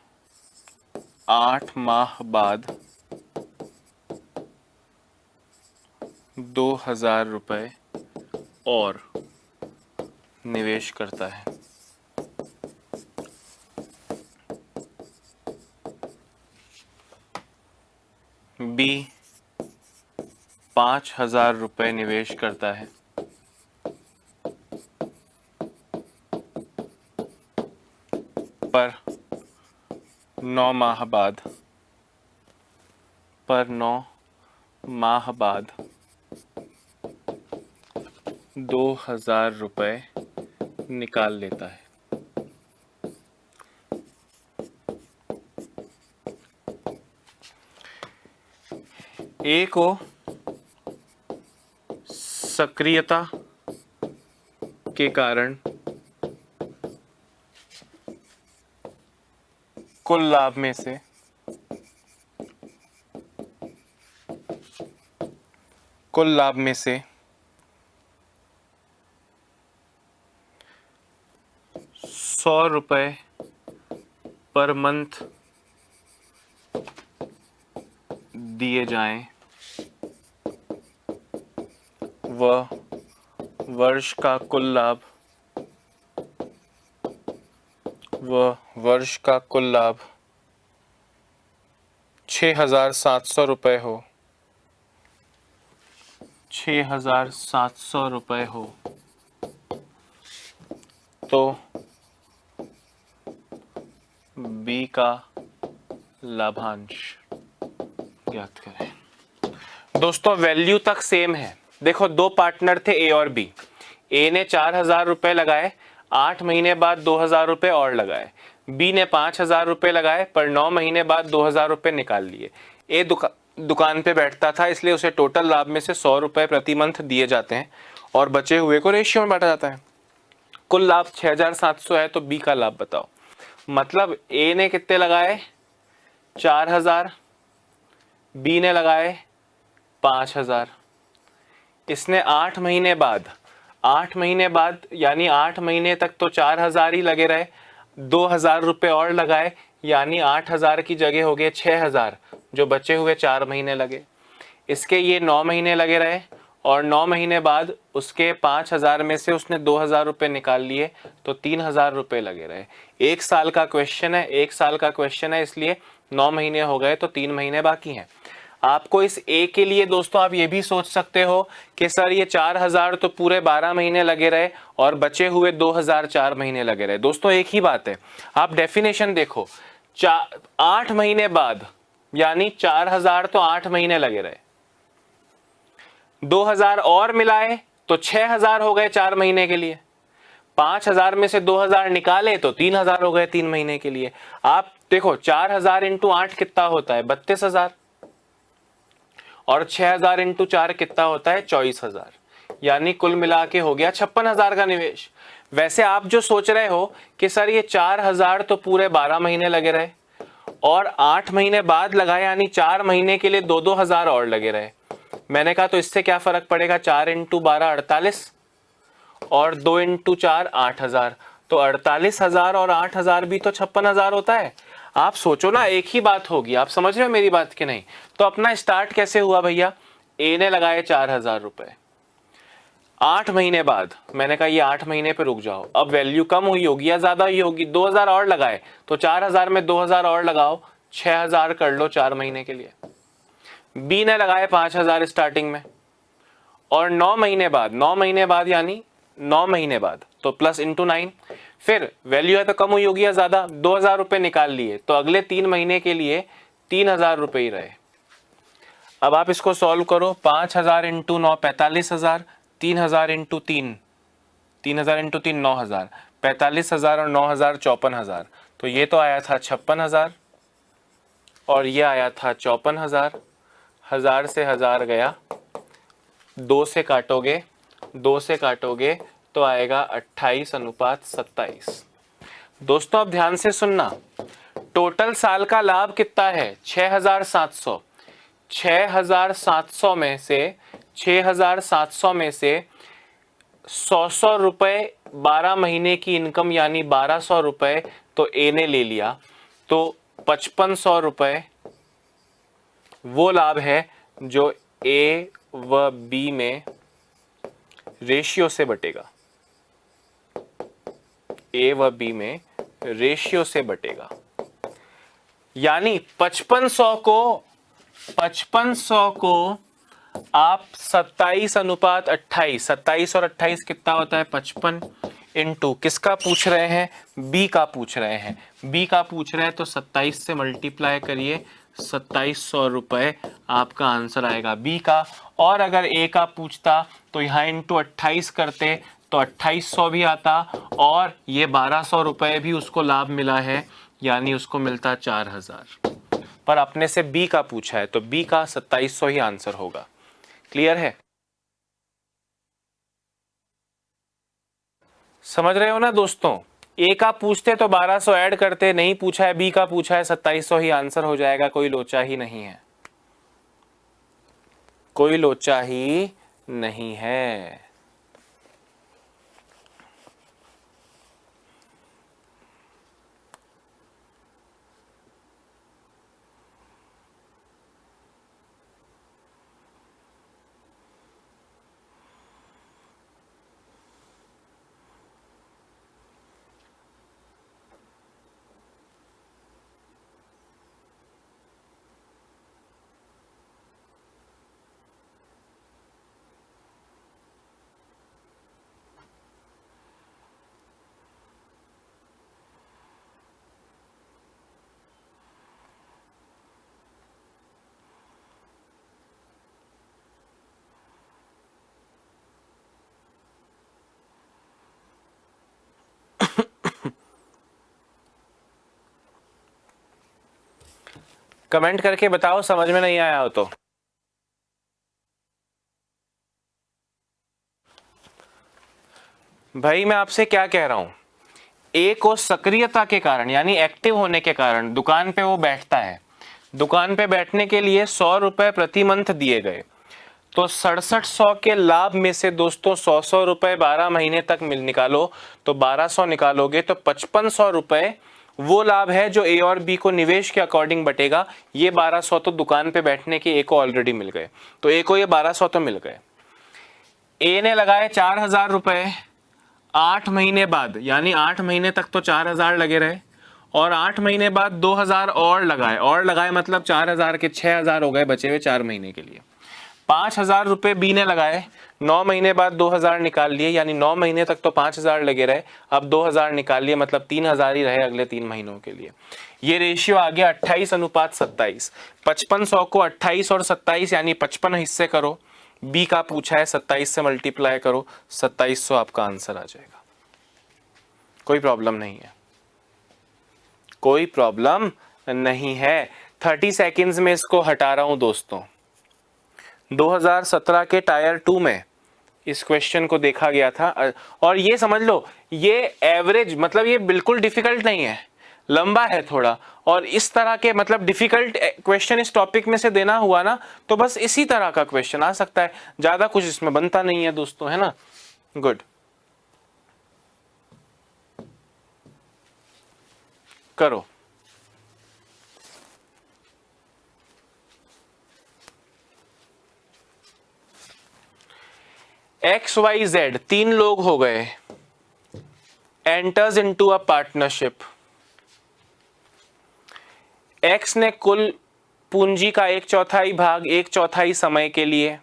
8 माह बाद 2000 रुपए और निवेश करता है। बी 5000 रुपए निवेश करता है, पर 9 माह बाद 2000 रुपए निकाल लेता है। ए को सक्रियता के कारण कुल लाभ में से ₹100 पर मंथ दिए जाएं, वह वर्ष का कुल लाभ ₹6,700 हो, ₹6,700 हो, तो बी का लाभांश ज्ञात करें। दोस्तों वैल्यू तक सेम है। देखो दो पार्टनर थे ए और बी। ए ने ₹4,000 लगाए, 8 महीने बाद ₹2,000 और लगाए। बी ने ₹5,000 लगाए पर 9 महीने बाद ₹2,000 निकाल लिए। ए दुकान पे बैठता था, इसलिए उसे टोटल लाभ में से ₹100 प्रति मंथ दिए जाते हैं और बचे हुए को रेशियो में बांटा जाता है। कुल लाभ 6,700 है, तो बी का लाभ बताओ। मतलब ए ने कितने लगाए 4,000, बी ने लगाए 5,000। इसने 8 महीने बाद यानी 8 महीने तक तो 4,000 ही लगे रहे, ₹2,000 और लगाए, यानी 8,000 की जगह हो गए 6,000, जो बचे हुए 4 महीने लगे। इसके ये 9 महीने लगे रहे और 9 महीने बाद उसके 5,000 में से उसने ₹2,000 निकाल लिए, तो ₹3,000 लगे रहे। 1 साल का क्वेश्चन है, इसलिए 9 महीने हो गए तो 3 महीने बाकी हैं। आपको इस ए के लिए दोस्तों आप ये भी सोच सकते हो कि सर ये 4,000 तो पूरे 12 महीने लगे रहे और बचे हुए 2,000 4 महीने लगे रहे। दोस्तों एक ही बात है, आप डेफिनेशन देखो, 8 महीने बाद यानी 4,000 तो 8 महीने लगे रहे, 2,000 और मिलाए तो 6,000 हो गए 4 महीने के लिए, 5,000 में से 2,000 निकाले तो 3,000 हो गए 3 महीने के लिए। आप देखो 4,000 इंटू 8 कितना होता है 32,000 और 6,000 इंटू 4 कितना होता है 24,000, यानी कुल मिला के हो गया 56,000 का निवेश। वैसे आप जो सोच रहे हो कि सर ये 4,000 तो पूरे 12 महीने लगे रहे और 8 महीने बाद लगाए, यानी 4 महीने के लिए 2,000 और लगे रहे। मैंने कहा तो इससे क्या फर्क पड़ेगा, 4 इंटू 12 48 और 2 इंटू 4 8,000, तो 48,000 और 8,000 भी तो 56,000 होता है। आप सोचो ना, एक ही बात होगी। आप समझ रहे हो मेरी बात कि नहीं? तो अपना स्टार्ट कैसे हुआ भैया, ए ने लगाए 4,000 8 महीने बाद, मैंने कहा ये 8 महीने पे रुक जाओ, अब वैल्यू कम हुई होगी या ज्यादा हुई होगी, 2,000 और लगाए, तो 4,000 में 2,000 और लगाओ, 6,000 कर लो 4 महीने के लिए। बी ने लगाए 5,000 स्टार्टिंग में और 9 महीने बाद यानी 9 महीने बाद, तो प्लस इंटू 9, फिर वैल्यू है तो कम हुई होगी या ज्यादा, 2,000 निकाल लिए, तो अगले 3 महीने के लिए 3,000 ही रहे। अब आप इसको सॉल्व करो, 5,000 इंटू 9 45,000, 3,000 इंटू 3 9,000, 45,000 और 9,000 54,000, तो ये तो आया था 56,000 और ये आया था 54,000। 1,000 से 1,000 गया, 2 से काटोगे तो आएगा 28:27। दोस्तों अब ध्यान से सुनना, टोटल साल का लाभ कितना है 6,700। 6,700 में से 100 रुपए 12 महीने की इनकम यानी 1,200 रुपए तो ए ने ले लिया, तो 5,500 रुपए वो लाभ है जो ए व बी में रेशियो से बटेगा, ए व बी में रेशियो से बटेगा। यानी 5,500 को आप 27:28, 27 और 28 कितना होता है 55 इंटू किसका पूछ रहे हैं, बी का पूछ रहे हैं, तो 27 से मल्टीप्लाई करिए, 2,700 रुपए आपका आंसर आएगा बी का। और अगर ए का पूछता तो यहाँ इंटू 28 करते तो 2,800 भी आता और ये 1,200 रुपए भी उसको लाभ मिला है, यानी उसको मिलता 4,000। पर अपने से बी का पूछा है, तो बी का 2700 ही आंसर होगा। क्लियर है? समझ रहे हो ना दोस्तों? ए का पूछते तो 1200 ऐड करते, नहीं पूछा है, बी का पूछा है, 2700 ही आंसर हो जाएगा। कोई लोचा ही नहीं है, कोई लोचा ही नहीं है। कमेंट करके बताओ समझ में नहीं आया हो तो। भाई मैं आपसे क्या कह रहा हूं, ए को सक्रियता के कारण यानी एक्टिव होने के कारण दुकान पे वो बैठता है। दुकान पे बैठने के लिए 100 रुपए प्रति मंथ दिए गए, तो 6700 के लाभ में से दोस्तों 100 रुपए 12 महीने तक निकालो, तो 1200 निकालोगे तो 5500 रुपए वो लाभ है जो ए और बी को निवेश के अकॉर्डिंग बटेगा। ये 1200 तो दुकान पे बैठने के ए को ऑलरेडी मिल गए, तो ए को ये 1200 तो मिल गए। ए ने लगाए 4000 रुपए 8 महीने बाद, यानी 8 महीने तक तो 4000 लगे रहे, और 8 महीने बाद 2000 और लगाए मतलब 4000 के 6000 हो गए बचे हुए 4 महीने के लिए। 5000 रुपए बी ने लगाए, 9 महीने बाद 2000 निकाल लिए, यानी 9 महीने तक तो 5000 लगे रहे, अब 2000 निकाल लिए मतलब 3000 ही रहे अगले 3 महीनों के लिए। ये रेशियो आ गया 28:27। 5500 को 28 और 27 यानी 55 हिस्से करो, बी का पूछा है 27 से मल्टीप्लाई करो, 2700 आपका आंसर आ जाएगा। कोई प्रॉब्लम नहीं है, कोई प्रॉब्लम नहीं है। 30 सेकेंड्स में इसको हटा रहा हूं दोस्तों। 2017 के टायर 2 में इस क्वेश्चन को देखा गया था, और ये समझ लो ये एवरेज मतलब ये बिल्कुल डिफिकल्ट नहीं है, लंबा है थोड़ा, और इस तरह के मतलब डिफिकल्ट क्वेश्चन इस टॉपिक में से देना हुआ ना तो बस इसी तरह का क्वेश्चन आ सकता है, ज्यादा कुछ इसमें बनता नहीं है दोस्तों, है ना। गुड, करो। XYZ 3 लोग हो गए, enters into a partnership. X ने कुल पूंजी का 1/4 भाग 1/4 समय के लिए,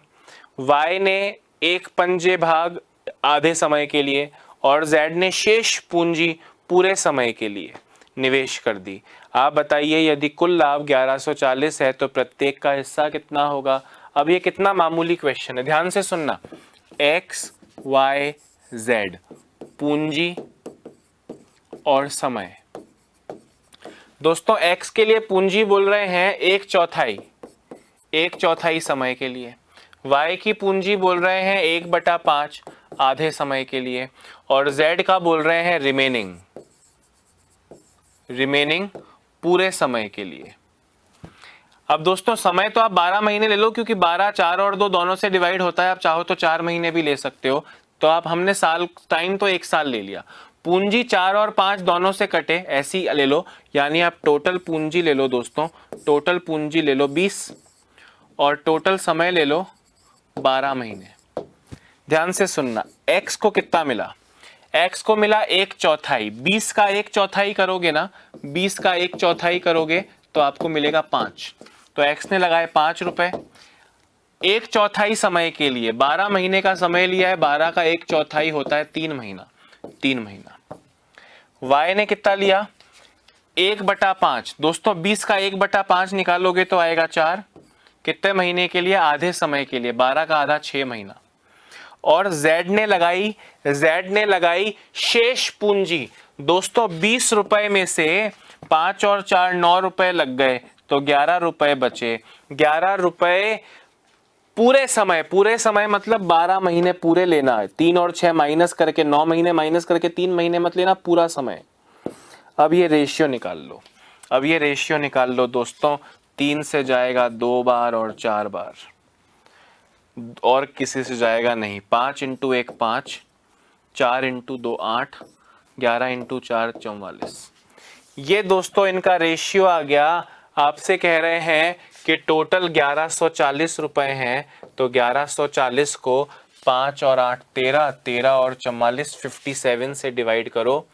Y ने 1/5 भाग आधे समय के लिए, और Z ने शेष पूंजी पूरे समय के लिए निवेश कर दी। आप बताइए यदि कुल लाभ 1140 है तो प्रत्येक का हिस्सा कितना होगा। अब ये कितना मामूली क्वेश्चन है, ध्यान से सुनना। XYZ पूंजी और समय। दोस्तों X के लिए पूंजी बोल रहे हैं 1/4 समय के लिए, Y की पूंजी बोल रहे हैं 1/5 आधे समय के लिए, और Z का बोल रहे हैं रिमेनिंग पूरे समय के लिए। अब दोस्तों समय तो आप 12 महीने ले लो, क्योंकि 12 4 और 2 दोनों से डिवाइड होता है, आप चाहो तो 4 महीने भी ले सकते हो, तो आप हमने साल टाइम तो 1 साल ले लिया। पूंजी 4 और 5 दोनों से कटे ऐसी ले लो, यानी आप टोटल पूंजी ले लो दोस्तों, टोटल पूंजी ले लो 20 और टोटल समय ले लो 12 महीने। ध्यान से सुनना, x को कितना मिला, x को मिला 1/4, 20 का 1/4 करोगे ना, 20 का 1/4 करोगे तो आपको मिलेगा 5। तो x ने लगाए 5 रुपए 1/4 समय के लिए, 12 महीने का समय लिया है, 12 का 1/4 होता है 3 महीना। y ने कितना लिया 1/5, दोस्तों 20 का 1/5 निकालोगे तो आएगा 4, कितने महीने के लिए, आधे समय के लिए, 12 का आधा 6 महीना। और Z ने लगाई शेष पूंजी, दोस्तों 20 रुपए में से 5 और 4 9 रुपए लग गए, तो 11 रुपए बचे। 11 रुपए पूरे समय मतलब 12 महीने पूरे लेना है। 3 और 6 माइनस करके 9 महीने माइनस करके 3 महीने मत लेना, पूरा समय। अब ये रेशियो निकाल लो दोस्तों। 3 से जाएगा 2 बार और 4 बार, और किसी से जाएगा नहीं। 5 इंटू 1 5, 4 इंटू 2 8, 11 इंटू 4 44। ये दोस्तों इनका रेशियो आ गया। आपसे कह रहे हैं कि टोटल 1140 रुपए हैं, तो 1140 को 5 और 8 13, 13 और 44 57 से डिवाइड करो।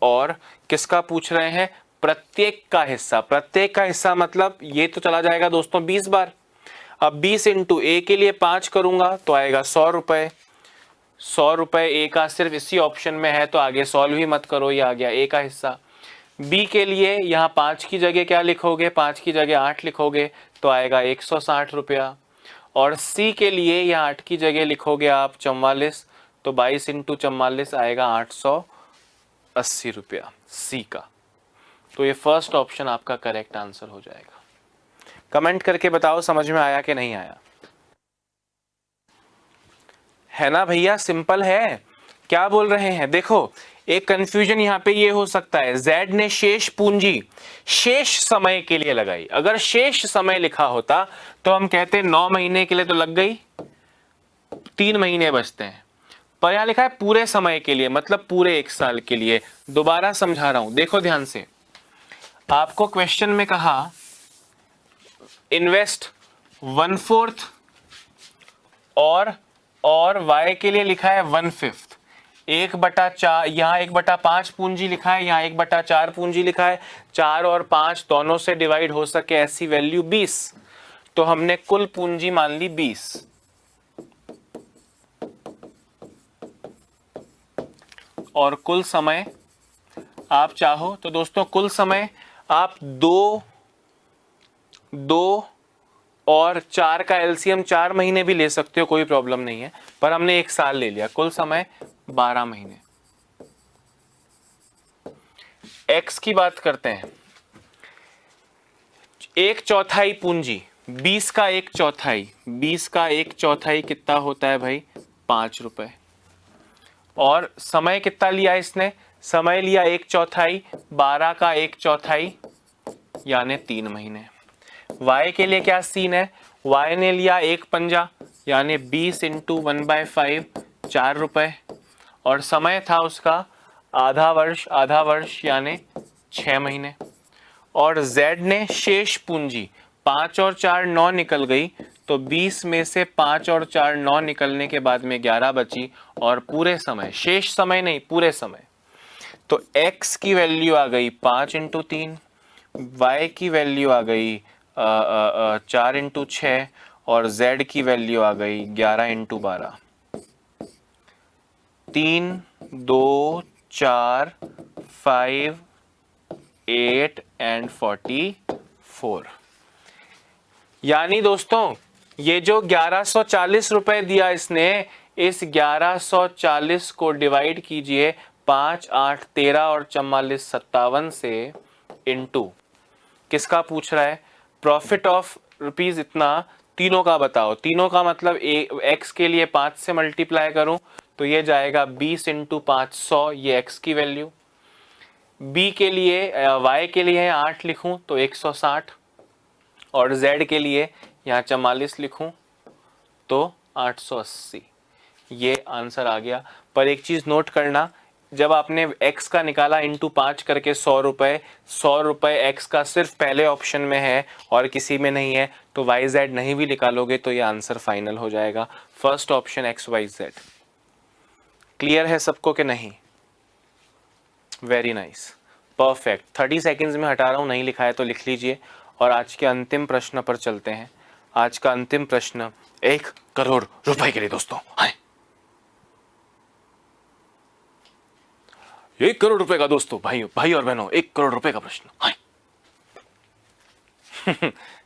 और किसका पूछ रहे हैं? प्रत्येक का हिस्सा मतलब ये तो चला जाएगा दोस्तों 20 बार। अब 20 इंटू ए के लिए 5 करूंगा तो आएगा 100 रुपए। 100 रुपए ए का सिर्फ इसी ऑप्शन में है, तो आगे सॉल्व ही मत करो, ये आ गया ए का हिस्सा। बी के लिए यहाँ 5 की जगह क्या लिखोगे? 5 की जगह 8 लिखोगे तो आएगा 160 रुपया। और सी के लिए यहाँ 8 की जगह लिखोगे आप 44, तो 22 इंटू 44 आएगा 880 रुपया सी का। तो ये फर्स्ट ऑप्शन आपका करेक्ट आंसर हो जाएगा। कमेंट करके बताओ समझ में आया कि नहीं आया। है ना भैया, सिंपल है। क्या बोल रहे हैं? देखो एक कंफ्यूजन यहाँ पे ये हो सकता है, Z ने शेष पूंजी शेष समय के लिए लगाई। अगर शेष समय लिखा होता तो हम कहते 9 महीने के लिए तो लग गई, 3 महीने बचते हैं। पर यहां लिखा है पूरे समय के लिए, मतलब पूरे 1 साल के लिए। दोबारा समझा रहा हूं, देखो ध्यान से। आपको क्वेश्चन में कहा इन्वेस्ट 1/4 और y के लिए लिखा है 1/5। 1/4, यहाँ 1/5 पूंजी लिखा है, यहाँ 1/4 पूंजी लिखा है। 4 और 5 दोनों से डिवाइड हो सके ऐसी वैल्यू 20, तो हमने कुल पूंजी मान ली 20। और कुल समय आप चाहो तो दोस्तों कुल समय आप 2 और 4 का एलसीएम 4 महीने भी ले सकते हो, कोई प्रॉब्लम नहीं है, पर हमने 1 साल ले लिया। कुल समय 12 महीने। एक्स की बात करते हैं। 1/4 पूंजी 20 का 1/4, 20 का 1/4 कितना होता है भाई? 5 रुपए। और समय कितना लिया इसने? समय लिया 1/4, 12 का 1/4 यानी 3 महीने। y के लिए क्या सीन है? y ने लिया 1 पंजा यानी 20 इंटू 1/5 4 रुपए। और समय था उसका आधा वर्ष यानी 6 महीने। और z ने शेष पूंजी 5 और 4 9 निकल गई, तो 20 में से 5 और 4 9 निकलने के बाद में 11 बची। और पूरे समय, शेष समय नहीं, पूरे समय, तो x की वैल्यू आ गई 5 इंटू 3, y की वैल्यू आ गई 4 इंटू 6, और z की वैल्यू आ गई 11 इंटू 12। 3 2 4 5 8 एंड 44। यानी दोस्तों ये जो 1140 रुपए दिया इसने, इस 1140 को डिवाइड कीजिए 5 8 13 और 44 57 से, इनटू किसका पूछ रहा है? प्रॉफिट ऑफ रुपीज इतना, तीनों का बताओ। तीनों का मतलब एक्स के लिए 5 से मल्टीप्लाई करूं तो ये जाएगा 20 इंटू 500, ये एक्स की वैल्यू। बी के लिए वाई के लिए 8 लिखूं तो 160, और जेड के लिए यहाँ 44 लिखूं तो 880। ये आंसर आ गया। पर एक चीज नोट करना, जब आपने x का निकाला इंटू 5 करके 100 रुपए x का सिर्फ पहले ऑप्शन में है और किसी में नहीं है, तो y z नहीं भी निकालोगे तो ये आंसर फाइनल हो जाएगा। First option x y z। Clear है सबको कि नहीं? Very nice, perfect. 30 सेकेंड्स में हटा रहा हूं, नहीं लिखा है तो लिख लीजिए। और आज के अंतिम प्रश्न पर चलते हैं। आज का अंतिम प्रश्न 1 करोड़ रुपए के लिए दोस्तों। 1 करोड़ रुपए का दोस्तों, भाई और बहनों, 1 करोड़ रुपए का प्रश्न।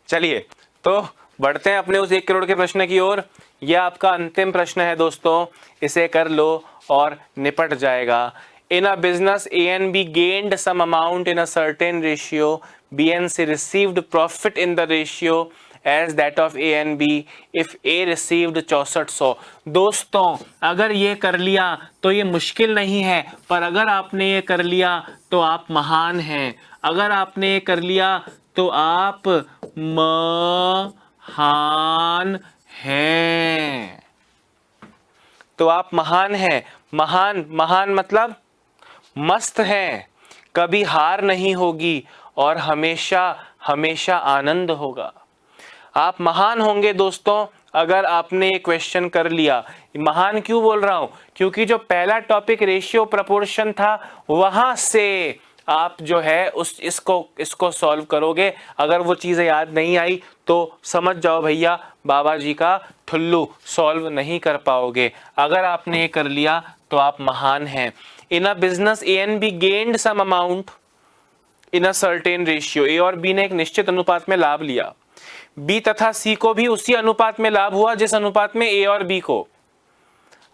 चलिए तो बढ़ते हैं अपने उस 1 करोड़ के प्रश्न की ओर। यह आपका अंतिम प्रश्न है दोस्तों, इसे कर लो और निपट जाएगा। In a business, A and B gained some amount in a certain ratio. B and C received profit in the ratio as that of A and B. If A received 6400. दोस्तों अगर ये कर लिया तो ये मुश्किल नहीं है, पर अगर आपने ये कर लिया तो आप महान हैं। अगर आपने ये कर लिया तो आप महान हैं। तो आप महान हैं। महान, महान मतलब मस्त हैं, कभी हार नहीं होगी और हमेशा हमेशा आनंद होगा। आप महान होंगे दोस्तों अगर आपने ये क्वेश्चन कर लिया। महान क्यों बोल रहा हूं? क्योंकि जो पहला टॉपिक रेशियो प्रपोर्शन था वहां से आप जो है इसको सॉल्व करोगे। अगर वो चीजें याद नहीं आई तो समझ जाओ भैया बाबा जी का ठुल्लू, सॉल्व नहीं कर पाओगे। अगर आपने ये कर लिया तो आप महान हैं। In a business A and B gained some amount in a certain ratio. A और बी ने एक निश्चित अनुपात में लाभ लिया। बी तथा सी को भी उसी अनुपात में लाभ हुआ जिस अनुपात में ए और बी को।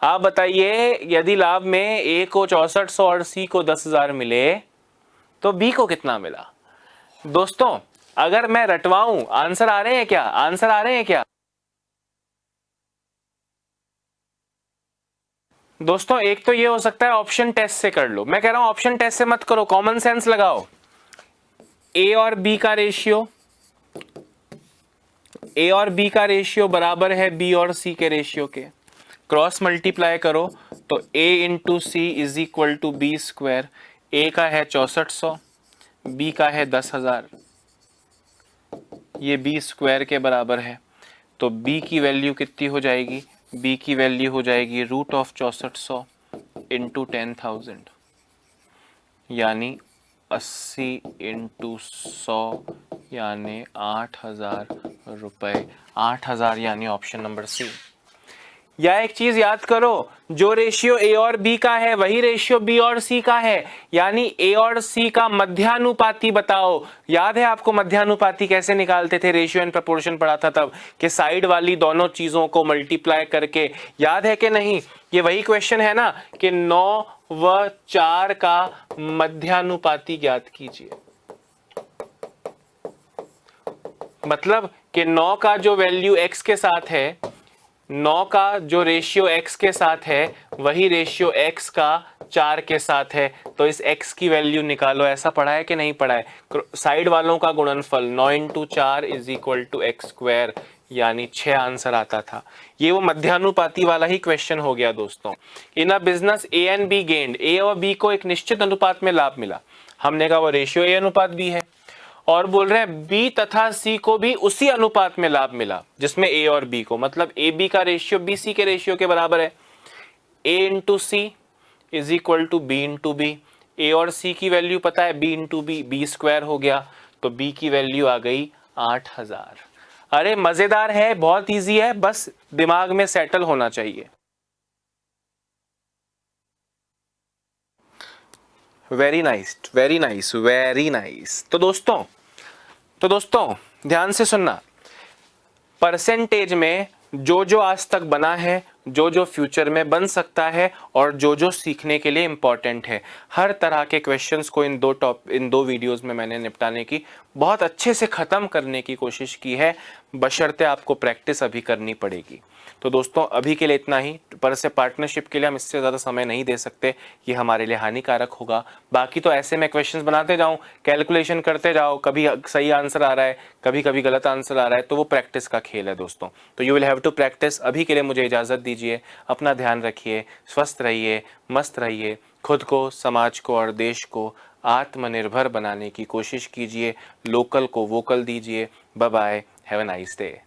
आप बताइए यदि लाभ में ए को 6400 और सी को 10,000 मिले तो बी को कितना मिला? दोस्तों अगर मैं रटवाऊं, आंसर आ रहे हैं क्या? आंसर आ रहे हैं क्या? दोस्तों एक तो ये हो सकता है ऑप्शन टेस्ट से कर लो। मैं कह रहा हूं ऑप्शन टेस्ट से मत करो, कॉमन सेंस लगाओ। ए और बी का रेशियो, ए और बी का रेशियो बराबर है बी और सी के रेशियो के। क्रॉस मल्टीप्लाई करो तो a into C is equal to B square. A का है 6400, बी का है 10,000, ये बी स्क्वायर के बराबर है। तो b की वैल्यू कितनी हो जाएगी? b की वैल्यू हो जाएगी रूट ऑफ 6400 इंटू 10,000, यानी 80 इंटू 100 यानी 8,000 रुपए। 8,000 यानी ऑप्शन नंबर सी। या एक चीज याद करो, जो रेशियो ए और बी का है वही रेशियो बी और सी का है, यानी ए और सी का मध्यानुपाती बताओ। याद है आपको मध्यानुपाती कैसे निकालते थे? रेशियो एंड प्रपोर्शन पढ़ा था तब, कि साइड वाली दोनों चीजों को मल्टीप्लाई करके। याद है कि नहीं? ये वही क्वेश्चन है ना कि 9 व 4 का मध्यानुपाती ज्ञात कीजिए। मतलब कि 9 का जो वैल्यू x के साथ है, 9 का जो रेशियो x के साथ है वही रेशियो x का 4 के साथ है। तो इस x की वैल्यू निकालो। ऐसा पढ़ा है कि नहीं पढ़ा है? साइड वालों का गुणनफल 9 into 4 is equal to X square, यानी 6 आंसर आता था। ये वो मध्यानुपाती वाला ही क्वेश्चन हो गया दोस्तों। In a business A and B gained, A और बी को एक निश्चित अनुपात में लाभ मिला। हमने कहा वो रेशियो ए अनुपात बी है, और बोल रहे हैं बी तथा सी को भी उसी अनुपात में लाभ मिला जिसमें ए और बी को। मतलब ए बी का रेशियो बी सी के रेशियो के बराबर है। A into C is equal to B into B. A और सी की वैल्यू पता है B into B, B square हो गया, तो बी की वैल्यू आ गई 8,000। अरे मजेदार है, बहुत इजी है, बस दिमाग में सेटल होना चाहिए। Very nice, very nice, very nice. तो दोस्तों ध्यान से सुनना, परसेंटेज में जो जो आज तक बना है, जो जो फ्यूचर में बन सकता है और जो जो सीखने के लिए इंपॉर्टेंट है, हर तरह के क्वेश्चंस को इन दो वीडियोस में मैंने निपटाने की, बहुत अच्छे से ख़त्म करने की कोशिश की है, बशर्ते आपको प्रैक्टिस अभी करनी पड़ेगी। तो दोस्तों अभी के लिए इतना ही, पर से पार्टनरशिप के लिए हम इससे ज़्यादा समय नहीं दे सकते, ये हमारे लिए हानिकारक होगा। बाकी तो ऐसे मैं क्वेश्चंस बनाते जाऊँ, कैलकुलेशन करते जाओ, कभी सही आंसर आ रहा है, कभी कभी गलत आंसर आ रहा है, तो वो प्रैक्टिस का खेल है दोस्तों। तो you will have to practise. अभी के लिए मुझे इजाज़त दीजिए, अपना ध्यान रखिए, स्वस्थ रहिए, मस्त रहिए, खुद को, समाज को और देश को आत्मनिर्भर बनाने की कोशिश कीजिए, लोकल को वोकल दीजिए। Bye bye, have a nice day.